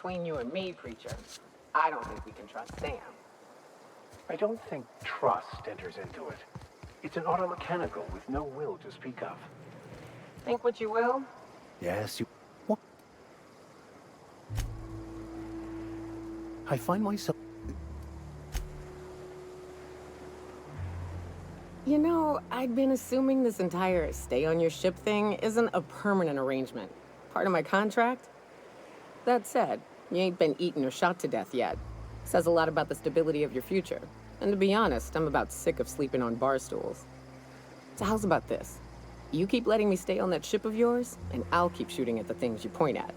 between you and me, Preacher, I don't think we can trust Sam. I don't think trust enters into it. It's an automechanical with no will to speak of. Think what you will. Yes, you... What? I find myself... You know, I'd been assuming this entire stay on your ship thing isn't a permanent arrangement. Part of my contract? That said, you ain't been eaten or shot to death yet. Says a lot about the stability of your future. And to be honest, I'm about sick of sleeping on bar stools. So how's about this? You keep letting me stay on that ship of yours, and I'll keep shooting at the things you point at.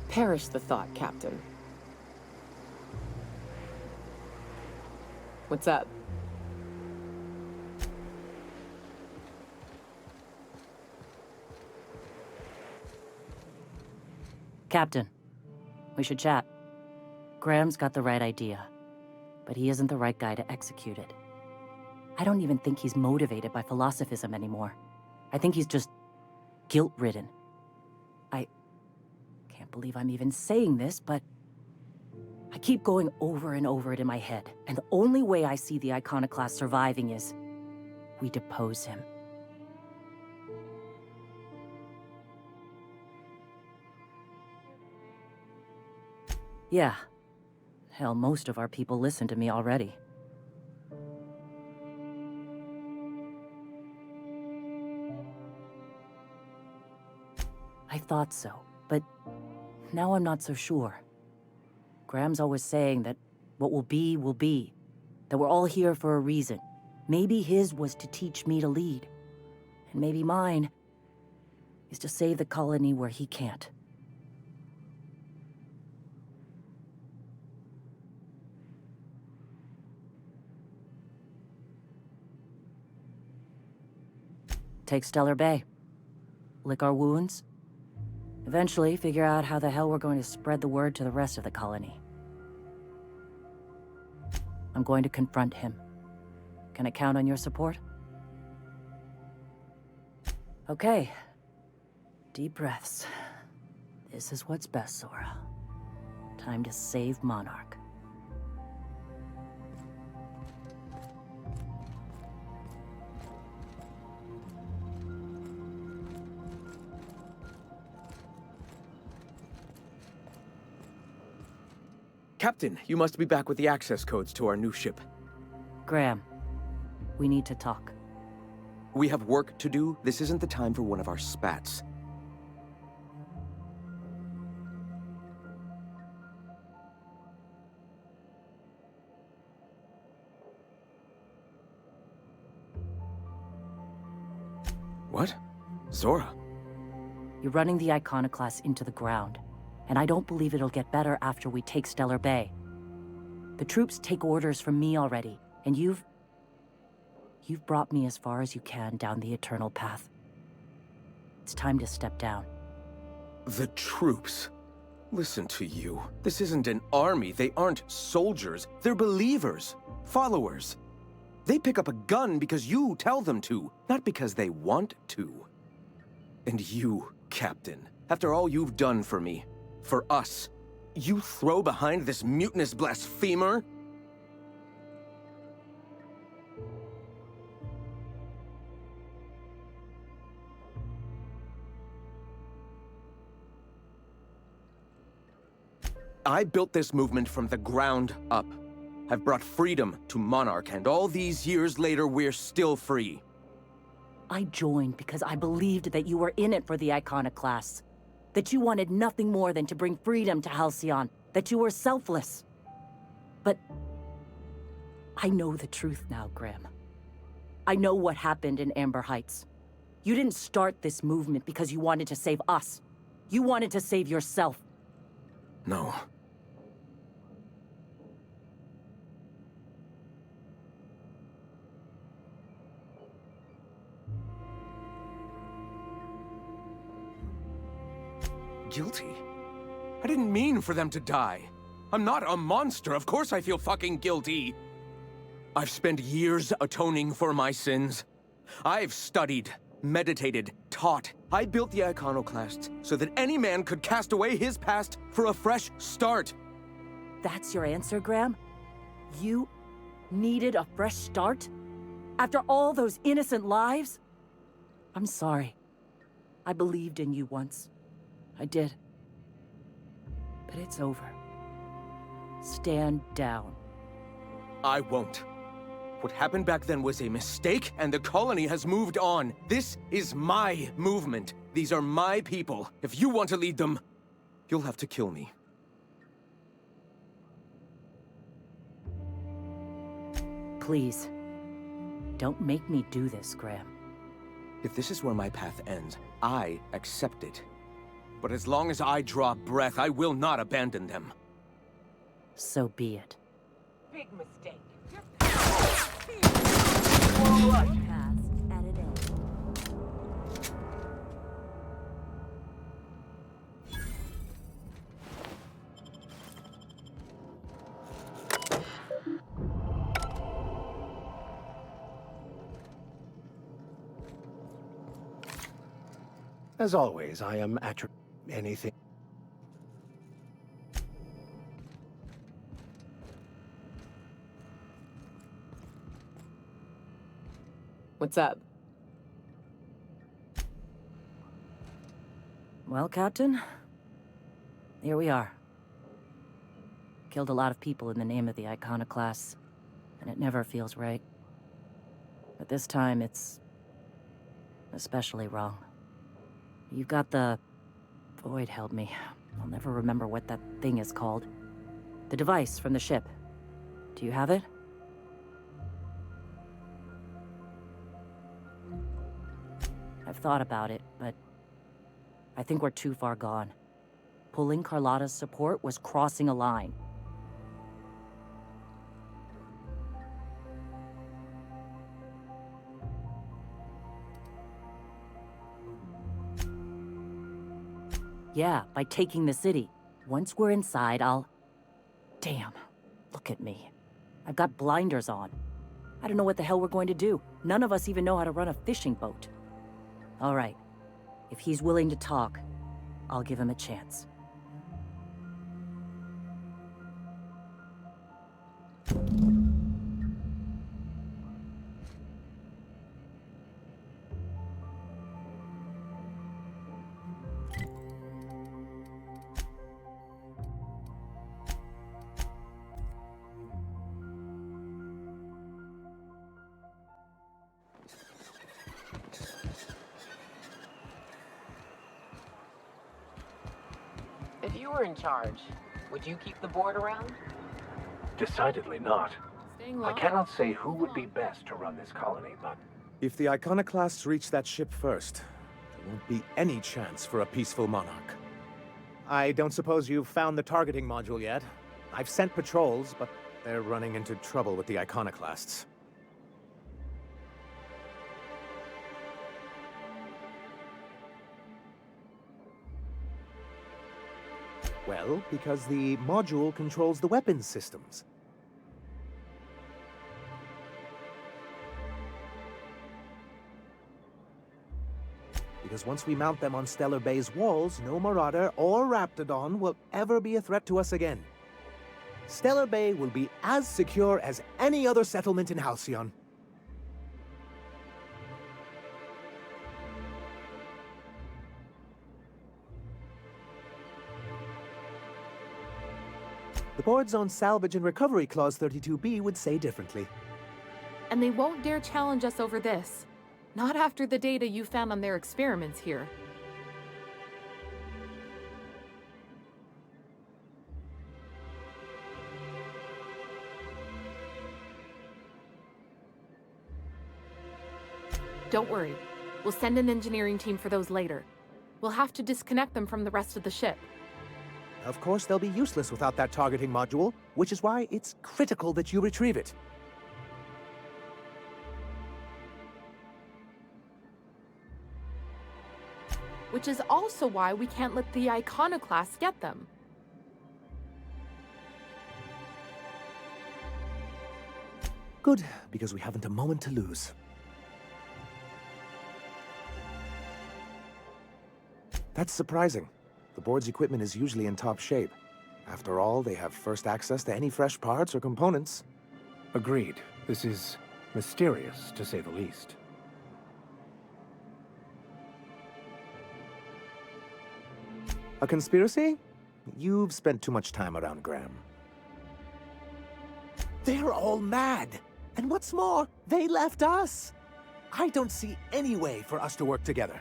Perish the thought, Captain. What's up? Captain, we should chat. Graham's got the right idea, but he isn't the right guy to execute it. I don't even think he's motivated by philosophism anymore. I think he's just guilt-ridden. I can't believe I'm even saying this, but I keep going over and over it in my head, and the only way I see the Iconoclast surviving is we depose him. Yeah. Hell, most of our people listen to me already. I thought so, but now I'm not so sure. Graham's always saying that what will be, that we're all here for a reason. Maybe his was to teach me to lead, and maybe mine is to save the colony where he can't. Take Stellar Bay. Lick our wounds. Eventually, figure out how the hell we're going to spread the word to the rest of the colony. I'm going to confront him. Can I count on your support? Okay. Deep breaths. This is what's best, Zora. Time to save Monarch. Captain, you must be back with the access codes to our new ship. Graham, we need to talk. We have work to do. This isn't the time for one of our spats. What? Zora? You're running the Iconoclast into the ground, and I don't believe it'll get better after we take Stellar Bay. The troops take orders from me already, and you've brought me as far as you can down the Eternal Path. It's time to step down. The troops? Listen to you. This isn't an army. They aren't soldiers. They're believers. Followers. They pick up a gun because you tell them to, not because they want to. And you, Captain, after all you've done for me, for us, you throw behind this mutinous blasphemer? I built this movement from the ground up. I've brought freedom to Monarch, and all these years later, we're still free. I joined because I believed that you were in it for the Iconoclasts. That you wanted nothing more than to bring freedom to Halcyon. That you were selfless. But I know the truth now, Graham. I know what happened in Amber Heights. You didn't start this movement because you wanted to save us. You wanted to save yourself. No. Guilty? I didn't mean for them to die. I'm not a monster. Of course I feel fucking guilty. I've spent years atoning for my sins. I've studied, meditated, taught. I built the iconoclasts so that any man could cast away his past for a fresh start. That's your answer, Graham? You needed a fresh start? After all those innocent lives? I'm sorry. I believed in you once. I did. But it's over. Stand down. I won't. What happened back then was a mistake, and the colony has moved on. This is my movement. These are my people. If you want to lead them, you'll have to kill me. Please. Don't make me do this, Graham. If this is where my path ends, I accept it. But as long as I draw breath, I will not abandon them. So be it. Big mistake. Task at an end. As always, I am at your anything. What's up? Well, Captain, here we are. Killed a lot of people in the name of the iconoclasts, and it never feels right. But this time, it's especially wrong. You've got the... Void held me. I'll never remember what that thing is called. The device from the ship. Do you have it? I've thought about it, but I think we're too far gone. Pulling Carlotta's support was crossing a line. Yeah, by taking the city. Once we're inside, I'll... Damn, look at me. I've got blinders on. I don't know what the hell we're going to do. None of us even know how to run a fishing boat. All right. If he's willing to talk, I'll give him a chance. If you were in charge, would you keep the board around? Decidedly not. Staying I low? cannot say who would be best to run this colony, but If the iconoclasts reach that ship first, there won't be any chance for a peaceful monarch. I don't suppose you've found the targeting module yet. I've sent patrols, but they're running into trouble with the iconoclasts. Well, because the module controls the weapons systems. Because once we mount them on Stellar Bay's walls, no Marauder or Raptidon will ever be a threat to us again. Stellar Bay will be as secure as any other settlement in Halcyon. The board's own Salvage and Recovery Clause 32B would say differently. And they won't dare challenge us over this. Not after the data you found on their experiments here. Don't worry. We'll send an engineering team for those later. We'll have to disconnect them from the rest of the ship. Of course, they'll be useless without that targeting module, which is why it's critical that you retrieve it. which is also why we can't let the iconoclasts get them. Good, because we haven't a moment to lose. That's surprising. The board's equipment is usually in top shape. After all, they have first access to any fresh parts or components. Agreed. This is mysterious, to say the least. A conspiracy? You've spent too much time around Graham. They're all mad! And what's more, they left us! I don't see any way for us to work together.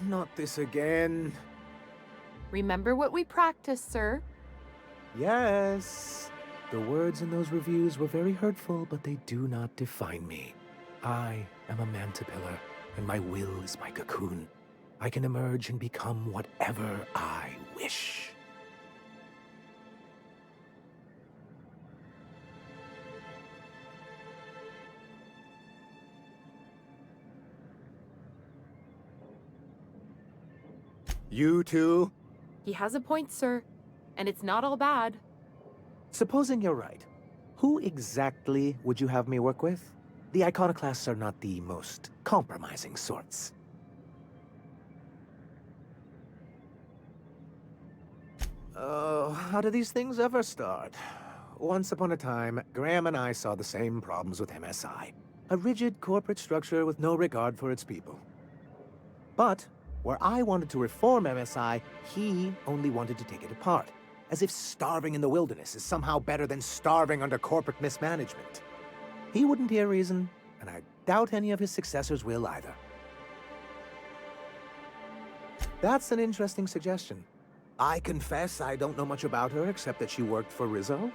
Not this again. Remember what we practiced, sir. Yes. The words in those reviews were very hurtful, but they do not define me. I am a mantipillar, and my will is my cocoon. I can emerge and become whatever I wish. You too? He has a point, sir. And it's not all bad. Supposing you're right, who exactly would you have me work with? The iconoclasts are not the most compromising sorts. Oh, how do these things ever start? Once upon a time, Graham and I saw the same problems with MSI. A rigid corporate structure with no regard for its people. But where I wanted to reform MSI, he only wanted to take it apart. As if starving in the wilderness is somehow better than starving under corporate mismanagement. He wouldn't hear reason, and I doubt any of his successors will either. That's an interesting suggestion. I confess I don't know much about her except that she worked for Rizzo.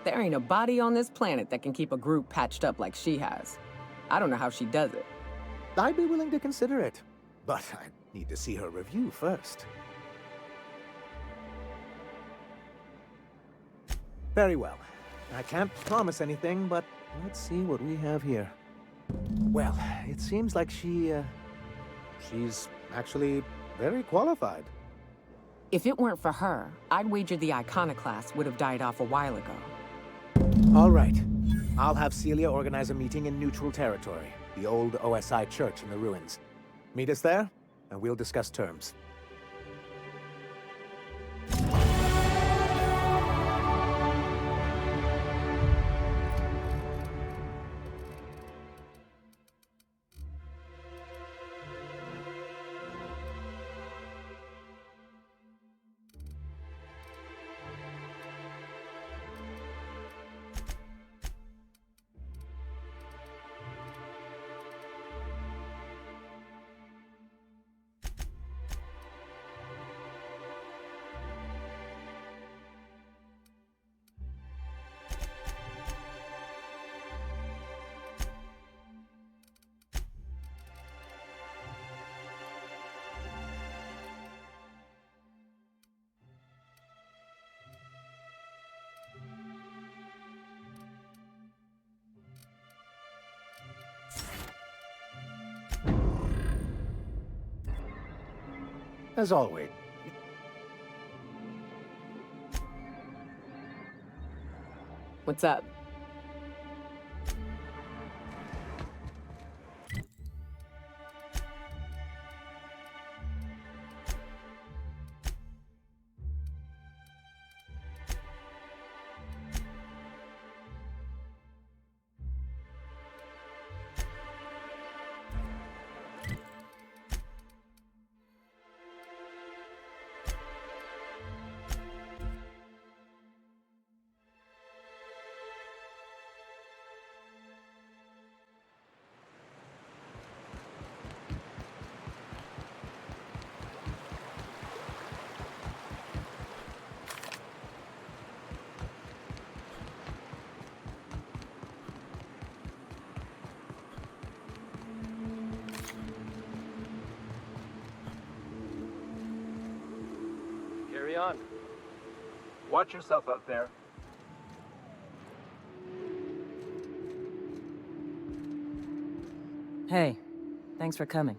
There ain't a body on this planet that can keep a group patched up like she has. I don't know how she does it. I'd be willing to consider it, but I need to see her review first. Very well. I can't promise anything, but let's see what we have here. Well, it seems like she's actually very qualified. If it weren't for her, I'd wager the iconoclast would have died off a while ago. All right. I'll have Celia organize a meeting in neutral territory, the old OSI church in the ruins. Meet us there, and we'll discuss terms. As always. What's up? Carry on. Watch yourself out there. Hey, thanks for coming.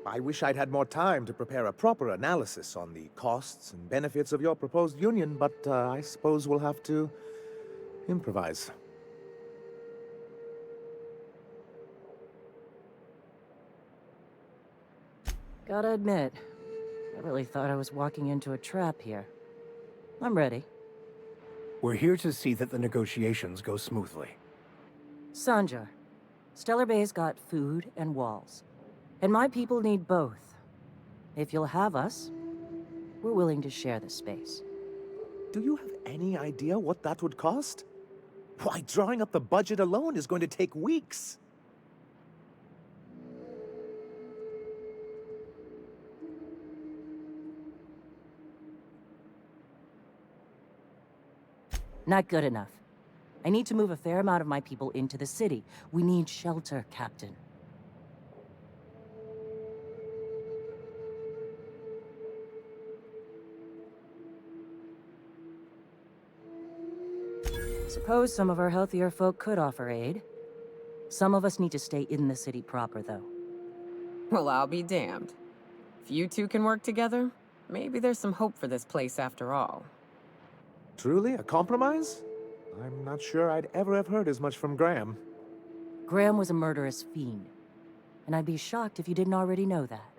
I wish I'd had more time to prepare a proper analysis on the costs and benefits of your proposed union, but I suppose we'll have to improvise. Gotta admit, I really thought I was walking into a trap here. I'm ready. We're here to see that the negotiations go smoothly. Sanjar, Stellar Bay's got food and walls. And my people need both. If you'll have us, we're willing to share the space. Do you have any idea what that would cost? Why, drawing up the budget alone is going to take weeks. Not good enough. I need to move a fair amount of my people into the city. We need shelter, Captain. Suppose some of our healthier folk could offer aid. Some of us need to stay in the city proper, though. Well, I'll be damned. If you two can work together, maybe there's some hope for this place after all. Truly, a compromise? I'm not sure I'd ever have heard as much from Graham. Graham was a murderous fiend, and I'd be shocked if you didn't already know that.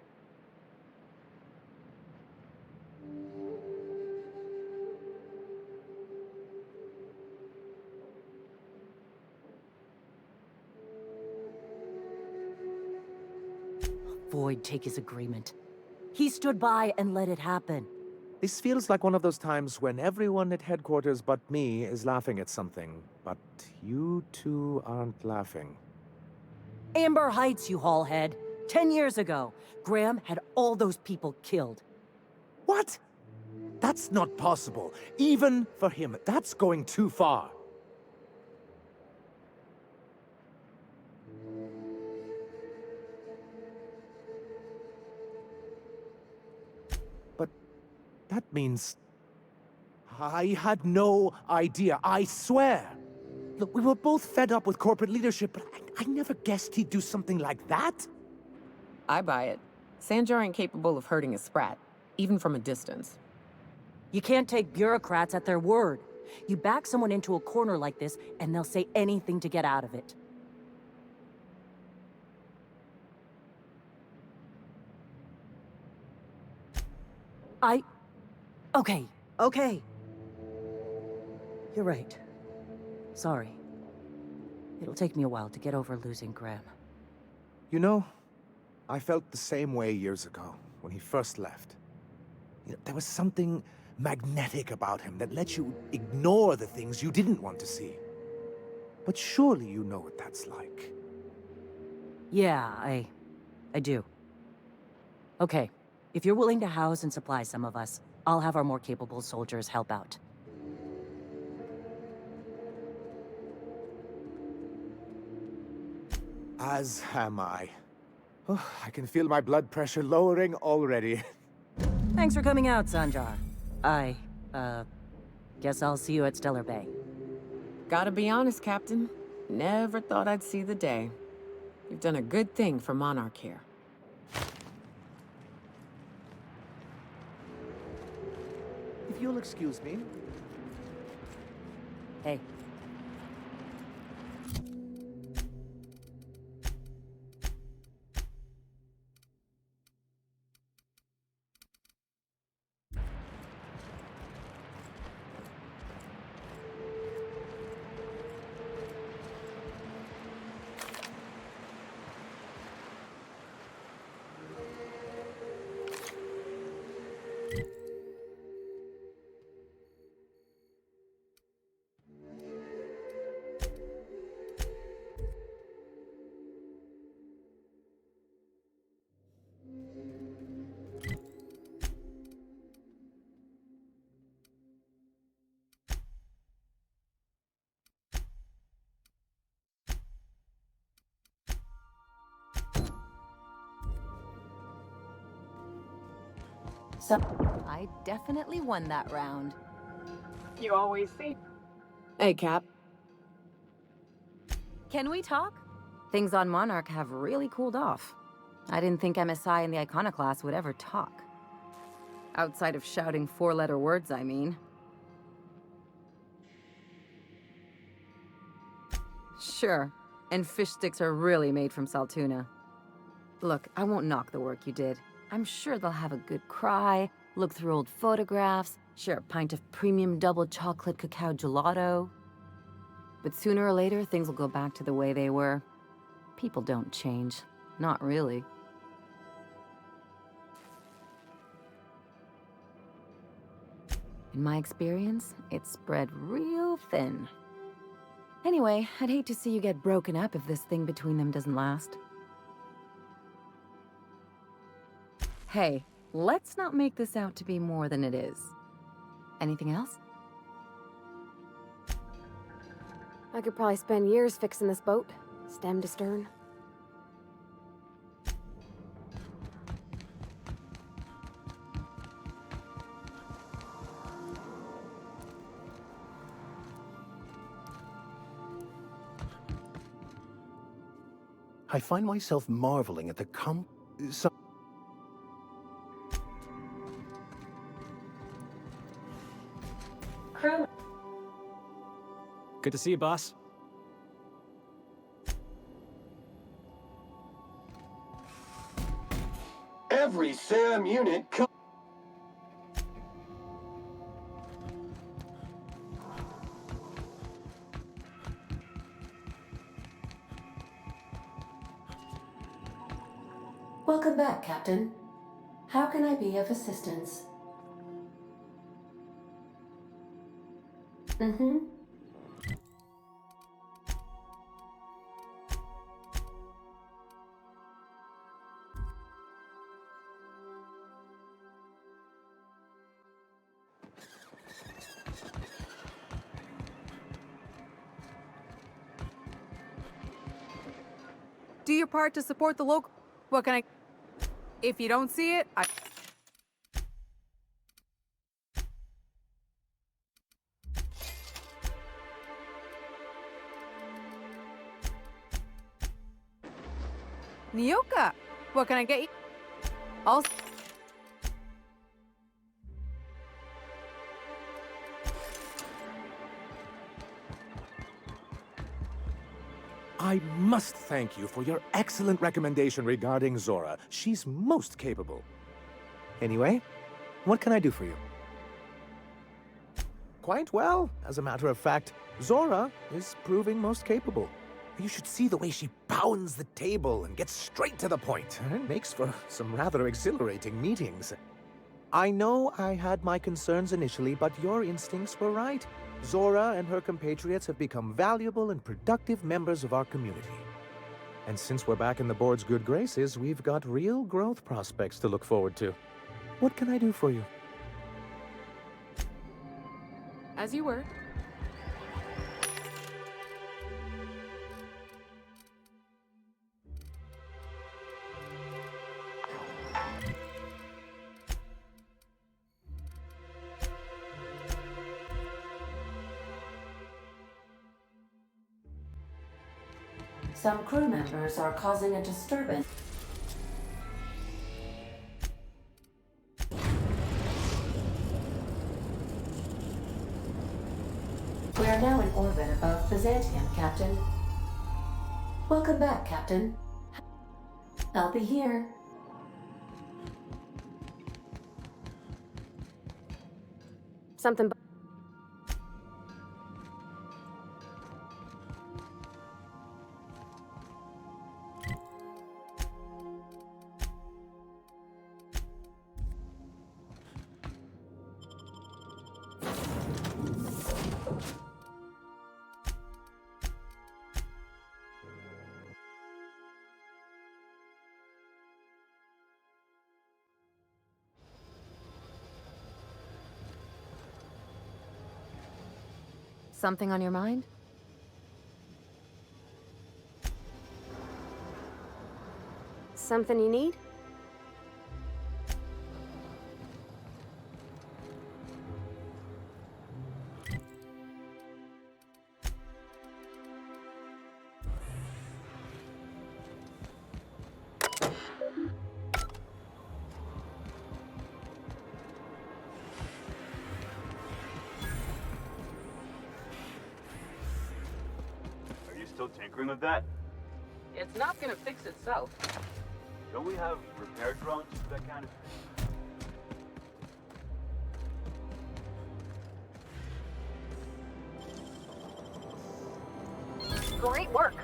Void take his agreement. He stood by and let it happen. This feels like one of those times when everyone at headquarters but me is laughing at something, but you two aren't laughing. Amber Heights, you haulhead. 10 years ago, Graham had all those people killed. What? That's not possible. Even for him, that's going too far. But that means I had no idea, I swear. Look, we were both fed up with corporate leadership, but I never guessed he'd do something like that. I buy it. Sanjar ain't capable of hurting a sprat, even from a distance. You can't take bureaucrats at their word. You back someone into a corner like this, and they'll say anything to get out of it. Okay. You're right. Sorry. It'll take me a while to get over losing Graham. You know, I felt the same way years ago, when he first left. You know, there was something magnetic about him that let you ignore the things you didn't want to see. But surely you know what that's like. Yeah, I do. Okay, if you're willing to house and supply some of us, I'll have our more capable soldiers help out. As am I. Oh, I can feel my blood pressure lowering already. Thanks for coming out, Sanjar. I, guess I'll see you at Stellar Bay. Gotta be honest, Captain. Never thought I'd see the day. You've done a good thing for Monarch here. If you'll excuse me. Hey. So, I definitely won that round. You always say. Hey, Cap. Can we talk? Things on Monarch have really cooled off. I didn't think MSI and the Iconoclast would ever talk. Outside of shouting four-letter words, I mean. Sure, and fish sticks are really made from Saltuna. Look, I won't knock the work you did. I'm sure they'll have a good cry, look through old photographs, share a pint of premium double chocolate cacao gelato. But sooner or later, things will go back to the way they were. People don't change. Not really. In my experience, it's spread real thin. Anyway, I'd hate to see you get broken up if this thing between them doesn't last. Hey, let's not make this out to be more than it is. Anything else? I could probably spend years fixing this boat, stem to stern. I find myself marveling at the Crew. Good to see you, boss. Every SAM unit Welcome back, Captain. How can I be of assistance? Mm-hmm. Do your part to support the local... What can I... If you don't see it, I... Nyoka! What can I get you? Also... I must thank you for your excellent recommendation regarding Zora. She's most capable. Anyway, what can I do for you? Quite well. As a matter of fact, Zora is proving most capable. You should see the way she pounds the table and gets straight to the point. It makes for some rather exhilarating meetings. I know I had my concerns initially, but your instincts were right. Zora and her compatriots have become valuable and productive members of our community. And since we're back in the board's good graces, we've got real growth prospects to look forward to. What can I do for you? As you were. Some crew members are causing a disturbance. We are now in orbit above Byzantium, Captain. Welcome back, Captain. I'll be here. Something... Something on your mind? Something you need? tinkering with that? It's not gonna fix itself. Don't we have repair drones for that kind of thing? Great work.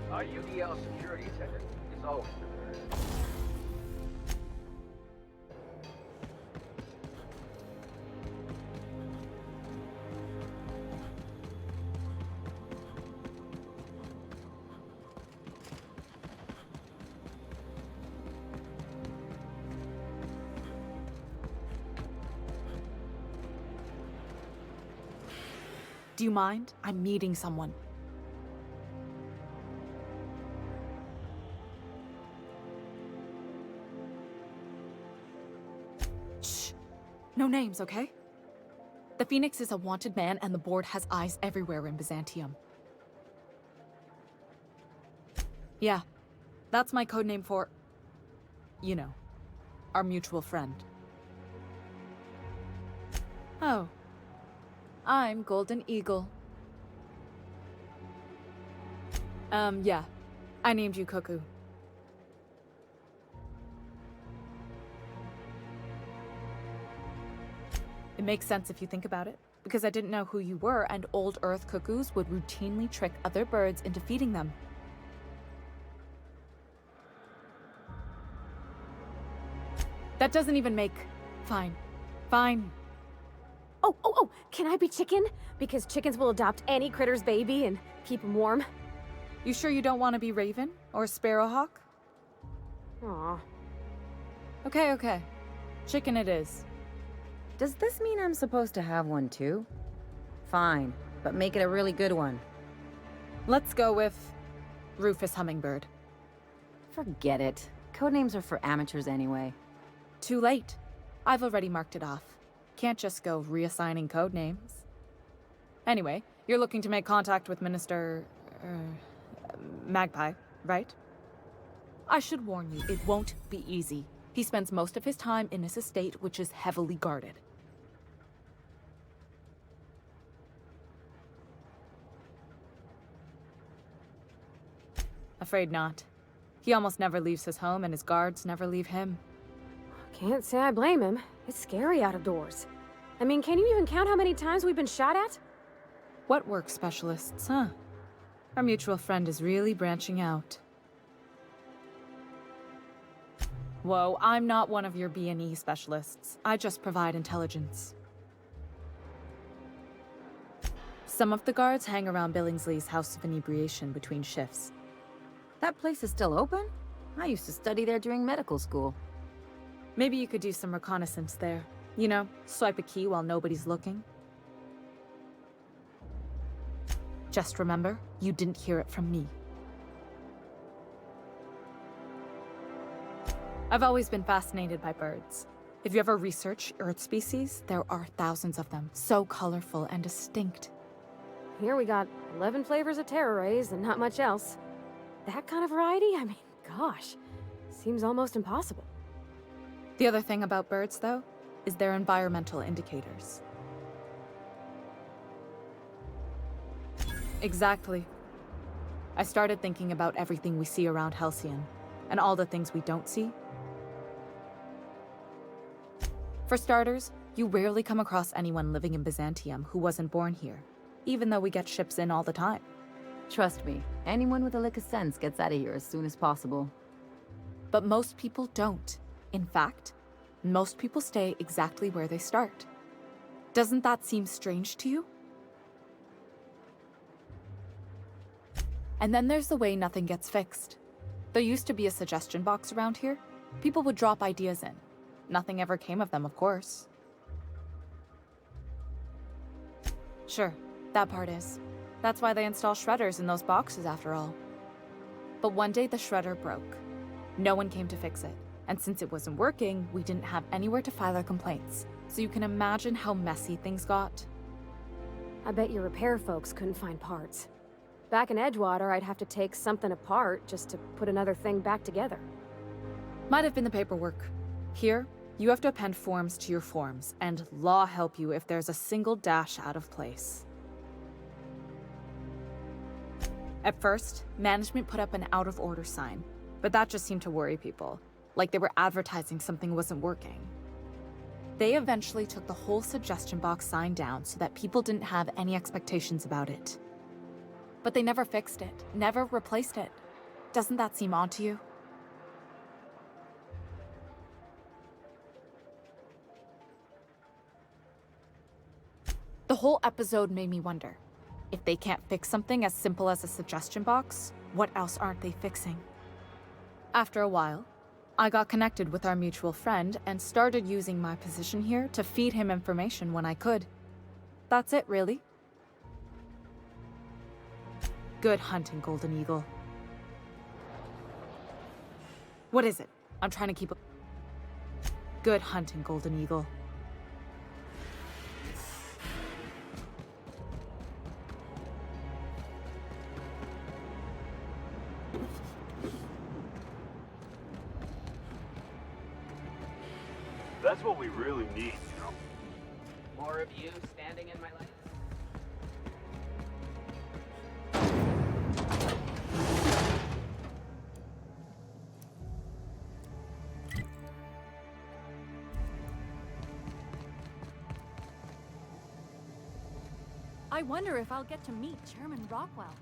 Our UDL security attendant is always prepared. Do you mind? I'm meeting someone. Shh. No names, okay? The Phoenix is a wanted man, and the board has eyes everywhere in Byzantium. Yeah, that's my codename for... you know, our mutual friend. Oh. I'm Golden Eagle. Yeah. I named you Cuckoo. It makes sense if you think about it, because I didn't know who you were, and old Earth cuckoos would routinely trick other birds into feeding them. That doesn't even make... Fine. Fine. Oh, can I be chicken? Because chickens will adopt any critter's baby and keep him warm. You sure you don't want to be Raven or Sparrowhawk? Aw. Okay. Chicken it is. Does this mean I'm supposed to have one too? Fine, but make it a really good one. Let's go with Rufus Hummingbird. Forget it. Codenames are for amateurs anyway. Too late. I've already marked it off. Can't just go reassigning codenames. Anyway, you're looking to make contact with Minister... Magpie, right? I should warn you, it won't be easy. He spends most of his time in his estate, which is heavily guarded. Afraid not. He almost never leaves his home, and his guards never leave him. Can't say I blame him. It's scary out of doors. I mean, can you even count how many times we've been shot at? What work specialists, huh? Our mutual friend is really branching out. Whoa, I'm not one of your B&E specialists. I just provide intelligence. Some of the guards hang around Billingsley's House of Inebriation between shifts. That place is still open? I used to study there during medical school. Maybe you could do some reconnaissance there. You know, swipe a key while nobody's looking. Just remember, you didn't hear it from me. I've always been fascinated by birds. If you ever research Earth species, there are thousands of them, so colorful and distinct. Here we got 11 flavors of terror rays and not much else. That kind of variety? I mean, gosh, seems almost impossible. The other thing about birds, though, is their environmental indicators. Exactly. I started thinking about everything we see around Halcyon, and all the things we don't see. For starters, you rarely come across anyone living in Byzantium who wasn't born here, even though we get ships in all the time. Trust me, anyone with a lick of sense gets out of here as soon as possible. But most people don't. In fact, most people stay exactly where they start. Doesn't that seem strange to you? And then there's the way nothing gets fixed. There used to be a suggestion box around here. People would drop ideas in. Nothing ever came of them, of course. Sure, that part is. That's why they install shredders in those boxes after all. But one day the shredder broke. No one came to fix it. And since it wasn't working, we didn't have anywhere to file our complaints. So you can imagine how messy things got. I bet your repair folks couldn't find parts. Back in Edgewater, I'd have to take something apart just to put another thing back together. Might have been the paperwork. Here, you have to append forms to your forms, and law help you if there's a single dash out of place. At first, management put up an out-of-order sign, but that just seemed to worry people, like they were advertising something wasn't working. They eventually took the whole suggestion box sign down so that people didn't have any expectations about it. But they never fixed it, never replaced it. Doesn't that seem odd to you? The whole episode made me wonder, if they can't fix something as simple as a suggestion box, what else aren't they fixing? After a while, I got connected with our mutual friend and started using my position here to feed him information when I could. That's it, really. Good hunting, Golden Eagle. What is it? I'm trying to keep up. Good hunting, Golden Eagle. That's what we really need, you know? More of you standing in my light? I wonder if I'll get to meet Chairman Rockwell.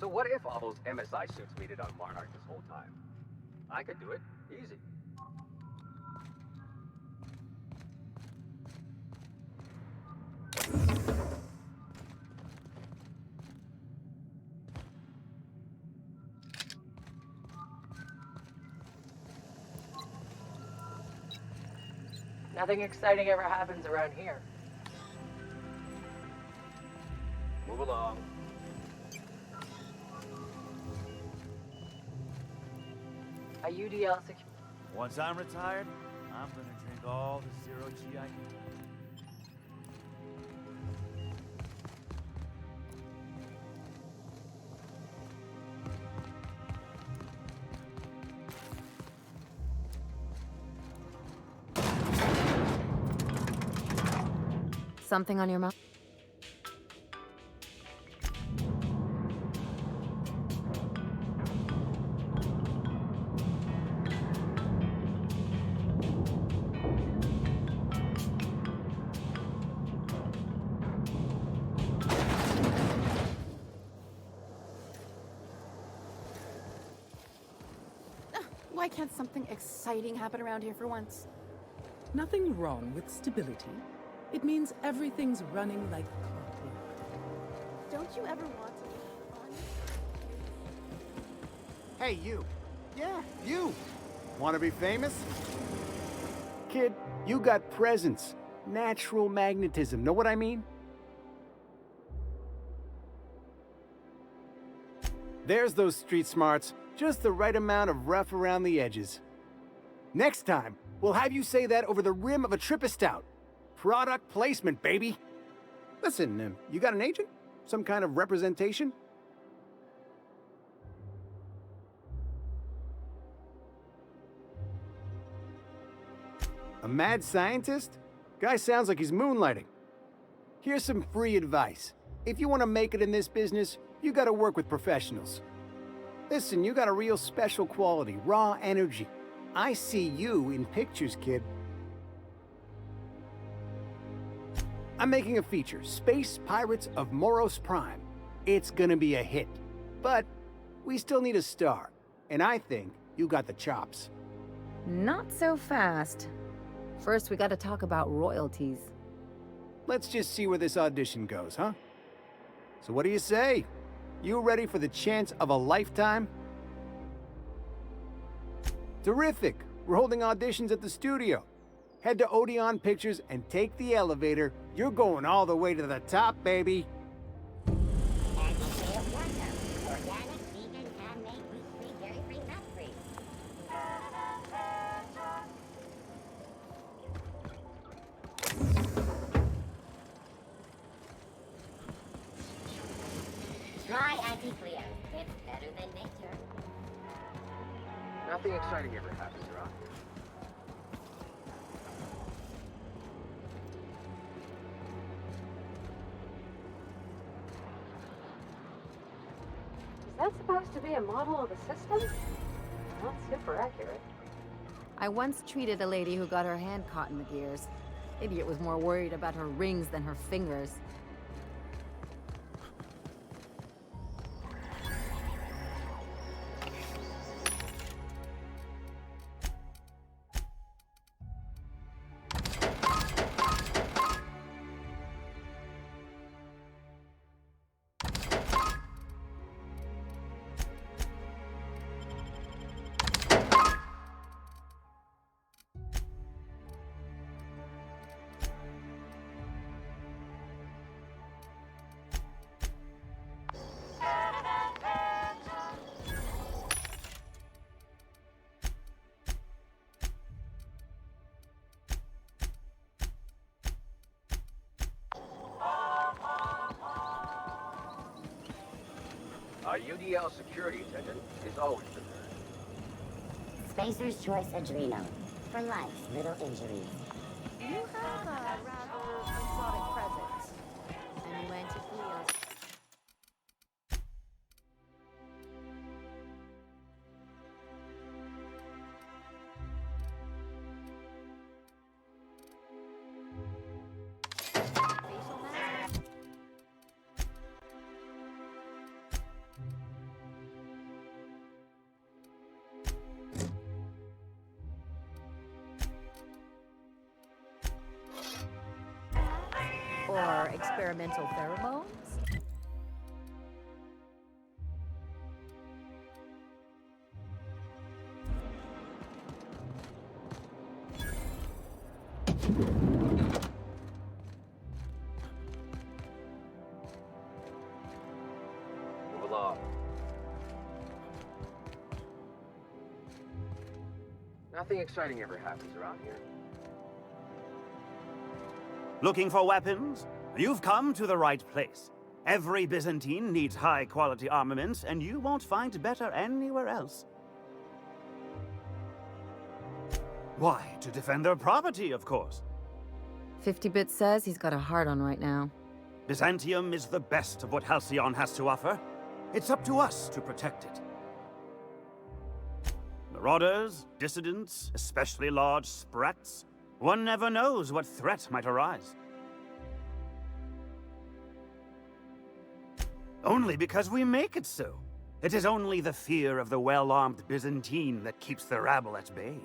So what if all those MSI suits waited on Monarch this whole time? I could do it. Easy. Nothing exciting ever happens around here. Move along. A UDL security. Once I'm retired, I'm gonna drink all the zero G I can. Something on your mouth? Why can't something exciting happen around here for once? Nothing wrong with stability. It means everything's running like clockwork. Don't you ever want to be fun? Hey, you. Yeah, you. Want to be famous? Kid, you got presence. Natural magnetism. Know what I mean? There's those street smarts. Just the right amount of rough around the edges. Next time, we'll have you say that over the rim of a Trippa Stout. Product placement, baby. Listen, you got an agent? Some kind of representation? A mad scientist? Guy sounds like he's moonlighting. Here's some free advice. If you want to make it in this business, you gotta work with professionals. Listen, you got a real special quality, raw energy. I see you in pictures, kid. I'm making a feature, Space Pirates of Moros Prime. It's gonna be a hit. But we still need a star. And I think you got the chops. Not so fast. First, we gotta talk about royalties. Let's just see where this audition goes, huh? So what do you say? You ready for the chance of a lifetime? Terrific! We're holding auditions at the studio. Head to Odeon Pictures and take the elevator. You're going all the way to the top, baby. Try anti-Cleo. It's better than nature. Nothing exciting ever happens around here. Is that supposed to be a model of the system? Not super accurate. I once treated a lady who got her hand caught in the gears. Idiot was more worried about her rings than her fingers. Our UDL security attendant is always prepared. Spacer's Choice Adreno. For life's little injuries. You have a rather exotic presence. And you anti-Cleo's. Or experimental pheromones? Move along. Nothing exciting ever happens around here. Looking for weapons? You've come to the right place. Every Byzantine needs high-quality armaments, and you won't find better anywhere else. Why? To defend their property, of course. 50-Bit says he's got a hard on right now. Byzantium is the best of what Halcyon has to offer. It's up to us to protect it. Marauders, dissidents, especially large sprats. One never knows what threat might arise. Only because we make it so. It is only the fear of the well-armed Byzantine that keeps the rabble at bay.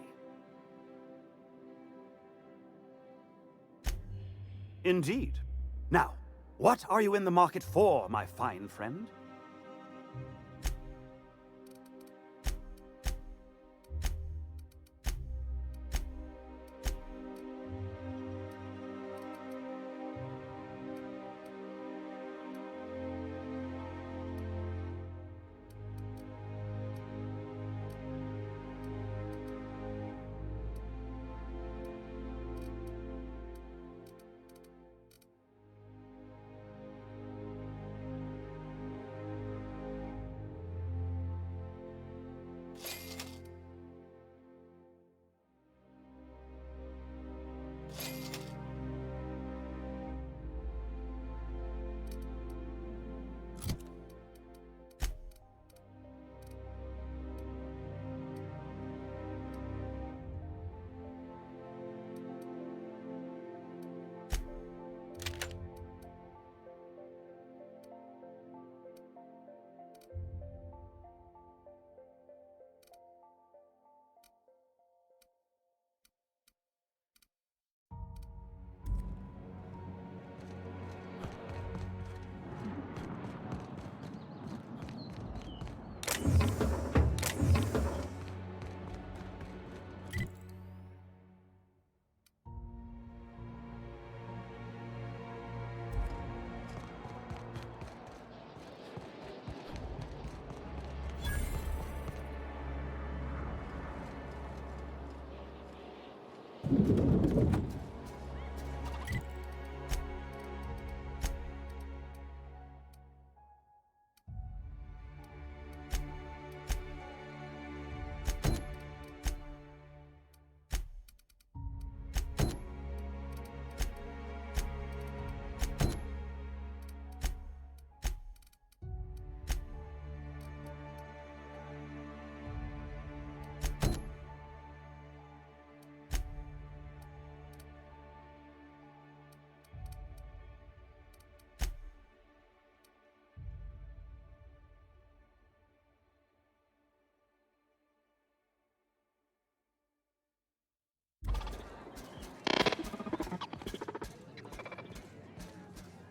Indeed. Now, what are you in the market for, my fine friend?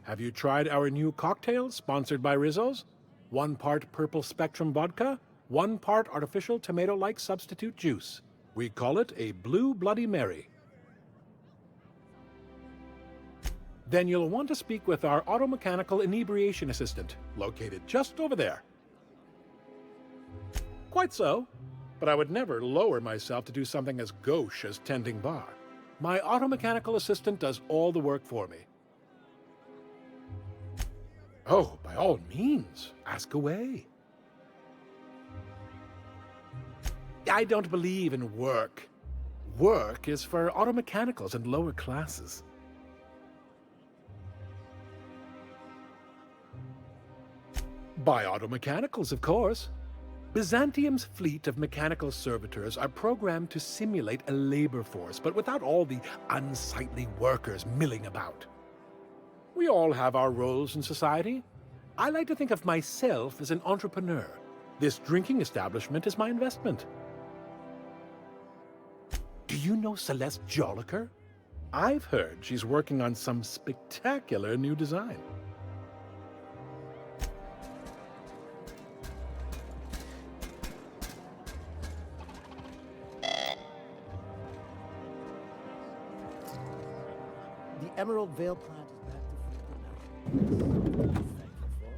Have you tried our new cocktail sponsored by Rizzo's? 1 part purple spectrum vodka, 1 part artificial tomato-like substitute juice. We call it a Blue Bloody Mary. Then you'll want to speak with our automechanical inebriation assistant, located just over there. Quite so, but I would never lower myself to do something as gauche as tending bar. My automechanical assistant does all the work for me. Oh, by all means, ask away. I don't believe in work. Work is for automechanicals and lower classes. By automechanicals, of course. Byzantium's fleet of mechanical servitors are programmed to simulate a labor force, but without all the unsightly workers milling about. We all have our roles in society. I like to think of myself as an entrepreneur. This drinking establishment is my investment. Do you know Celeste Jolliker? I've heard she's working on some spectacular new design. The Emerald Vale plant is back to full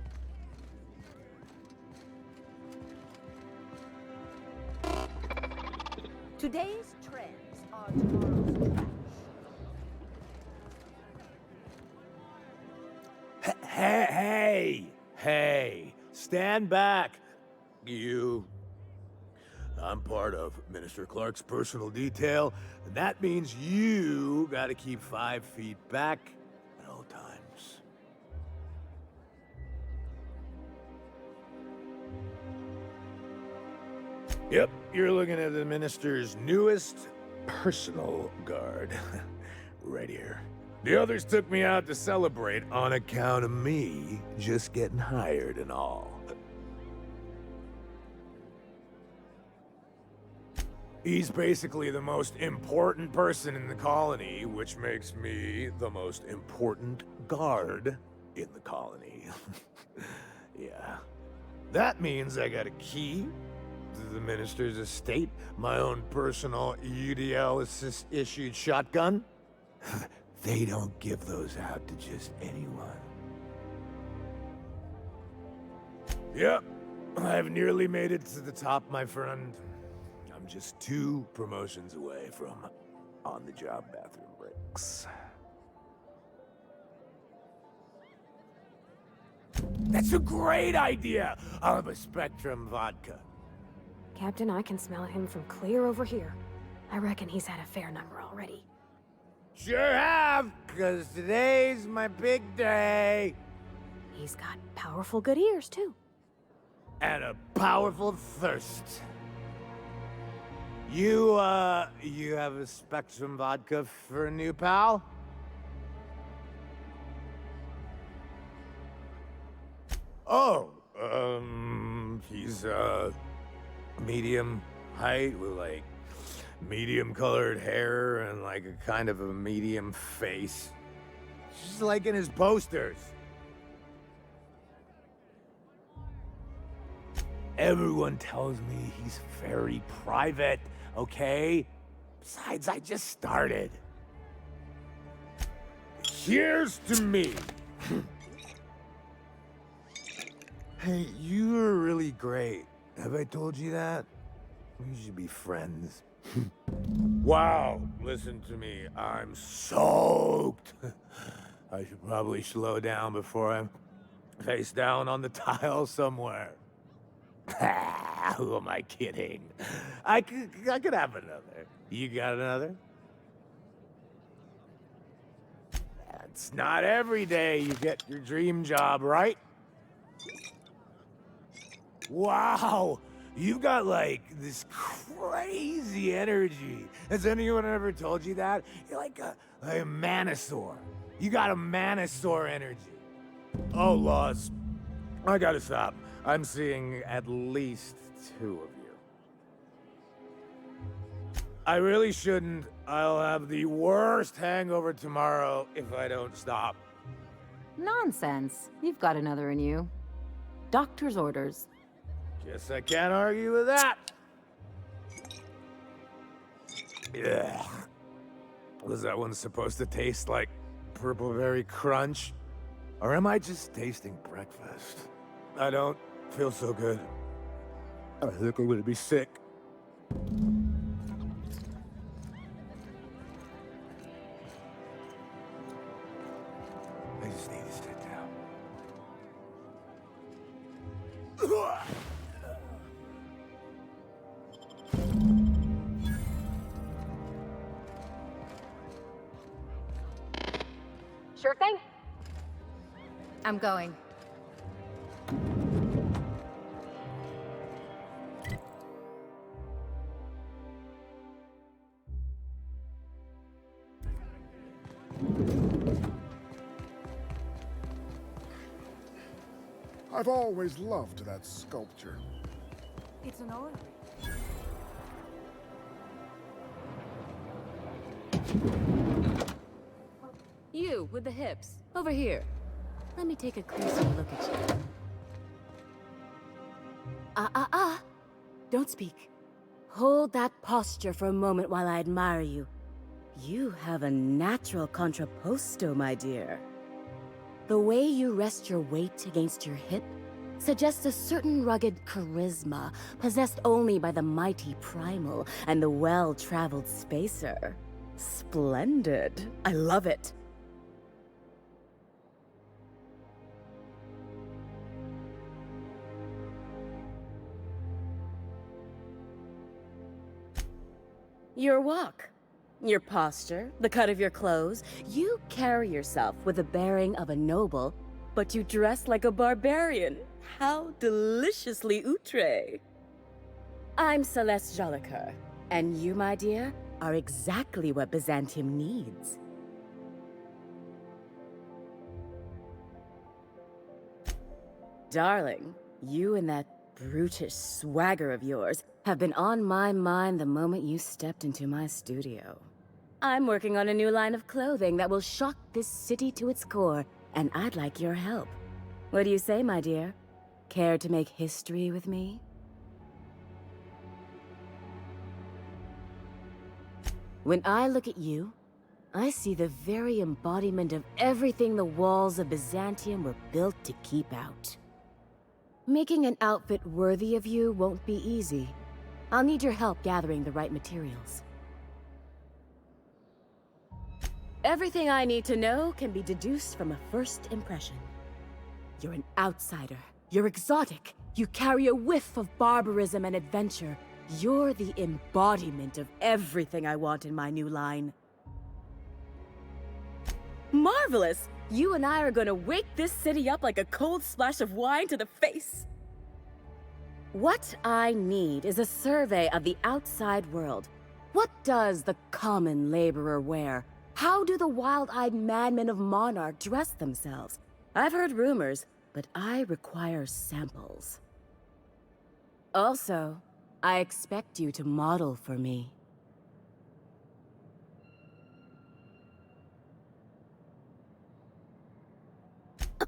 production. Today's trends are tomorrow's trash. Hey! Stand back! You. I'm part of Minister Clark's personal detail, and that means you gotta keep 5 feet back at all times. Yep, you're looking at the Minister's newest personal guard. Right here. The others took me out to celebrate on account of me just getting hired and all. He's basically the most important person in the colony, which makes me the most important guard in the colony. Yeah. That means I got a key to the minister's estate, my own personal UDL-issued shotgun. They don't give those out to just anyone. Yep, I've nearly made it to the top, my friend. I'm just 2 promotions away from on-the-job bathroom breaks. That's a great idea! I'll have a Spectrum vodka. Captain, I can smell him from clear over here. I reckon he's had a fair number already. Sure have, because today's my big day. He's got powerful good ears, too. And a powerful thirst. You have a Spectrum vodka for a new pal? Oh, he's, medium height with, like, medium-colored hair and, like, a kind of a medium face. Just like in his posters. Everyone tells me he's very private, okay? Besides, I just started. Cheers to me! Hey, you were really great. Have I told you that? We should be friends. Wow, listen to me. I'm soaked. I should probably slow down before I'm face down on the tile somewhere. Who am I kidding? I could have another. You got another? It's not every day you get your dream job, right? Wow! You've got, like, this crazy energy. Has anyone ever told you that? You're like a manosaur. You got a manosaur energy. Oh, Laws. I gotta stop. I'm seeing at least 2 of you. I really shouldn't. I'll have the worst hangover tomorrow if I don't stop. Nonsense. You've got another in you. Doctor's orders. Guess I can't argue with that. Ugh. Was that one supposed to taste like Purple Berry Crunch? Or am I just tasting breakfast? I don't feel so good. I think I'm gonna be sick. I just need to sit down. Sure thing. I'm going. I've always loved that sculpture. It's an order. You, with the hips. Over here. Let me take a closer look at you. Don't speak. Hold that posture for a moment while I admire you. You have a natural contrapposto, my dear. The way you rest your weight against your hip suggests a certain rugged charisma possessed only by the mighty primal and the well-traveled spacer. Splendid. I love it. Your walk, your posture, the cut of your clothes, you carry yourself with the bearing of a noble, but you dress like a barbarian. How deliciously outre. I'm Celeste Jolicoeur, and you, my dear, are exactly what Byzantium needs. Darling, you and that brutish swagger of yours have been on my mind the moment you stepped into my studio. I'm working on a new line of clothing that will shock this city to its core, and I'd like your help. What do you say, my dear? Care to make history with me? When I look at you, I see the very embodiment of everything the walls of Byzantium were built to keep out. Making an outfit worthy of you won't be easy. I'll need your help gathering the right materials. Everything I need to know can be deduced from a first impression. You're an outsider. You're exotic. You carry a whiff of barbarism and adventure. You're the embodiment of everything I want in my new line. Marvelous! You and I are gonna wake this city up like a cold splash of wine to the face. What I need is a survey of the outside world. What does the common laborer wear? How do the wild-eyed madmen of Monarch dress themselves? I've heard rumors, but I require samples. Also, I expect you to model for me.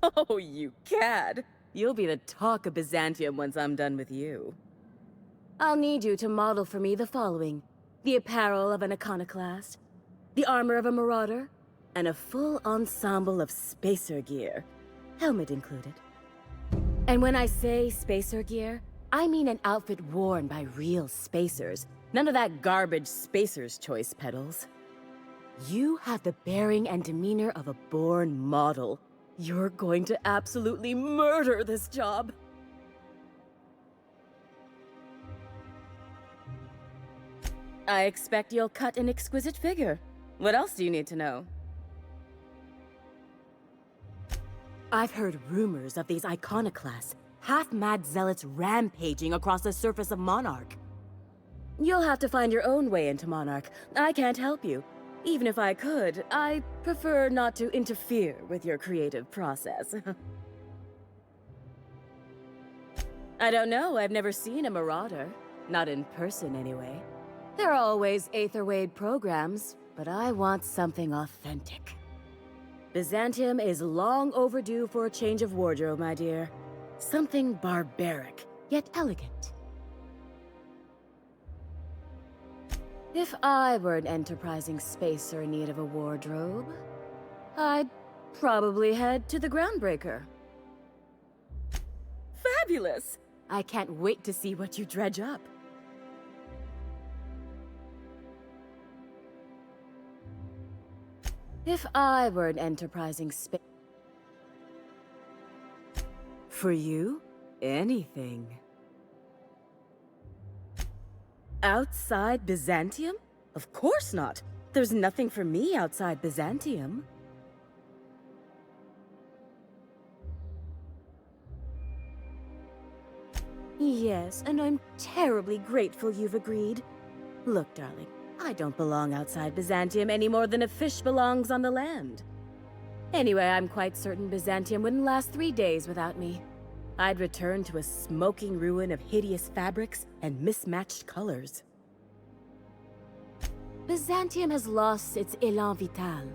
Oh, you cad! You'll be the talk of Byzantium once I'm done with you. I'll need you to model for me the following: the apparel of an iconoclast, the armor of a marauder, and a full ensemble of spacer gear, helmet included. And when I say spacer gear, I mean an outfit worn by real spacers, None of that garbage Spacer's Choice pedals. You have the bearing and demeanor of a born model. You're going to absolutely murder this job. I expect you'll cut an exquisite figure. What else do you need to know? I've heard rumors of these iconoclasts, half-mad zealots rampaging across the surface of Monarch. You'll have to find your own way into Monarch. I can't help you. Even if I could, I prefer not to interfere with your creative process. I don't know, I've never seen a marauder. Not in person, anyway. There are always Aetherwade programs, but I want something authentic. Byzantium is long overdue for a change of wardrobe, my dear. Something barbaric, yet elegant. If I were an enterprising spacer in need of a wardrobe, I'd probably head to the Groundbreaker. Fabulous! I can't wait to see what you dredge up. If I were an enterprising For you, anything. Outside Byzantium? Of course not. There's nothing for me outside Byzantium. Yes, and I'm terribly grateful you've agreed. Look, darling, I don't belong outside Byzantium any more than a fish belongs on the land. Anyway, I'm quite certain Byzantium wouldn't last 3 days without me. I'd return to a smoking ruin of hideous fabrics and mismatched colors. Byzantium has lost its élan vital.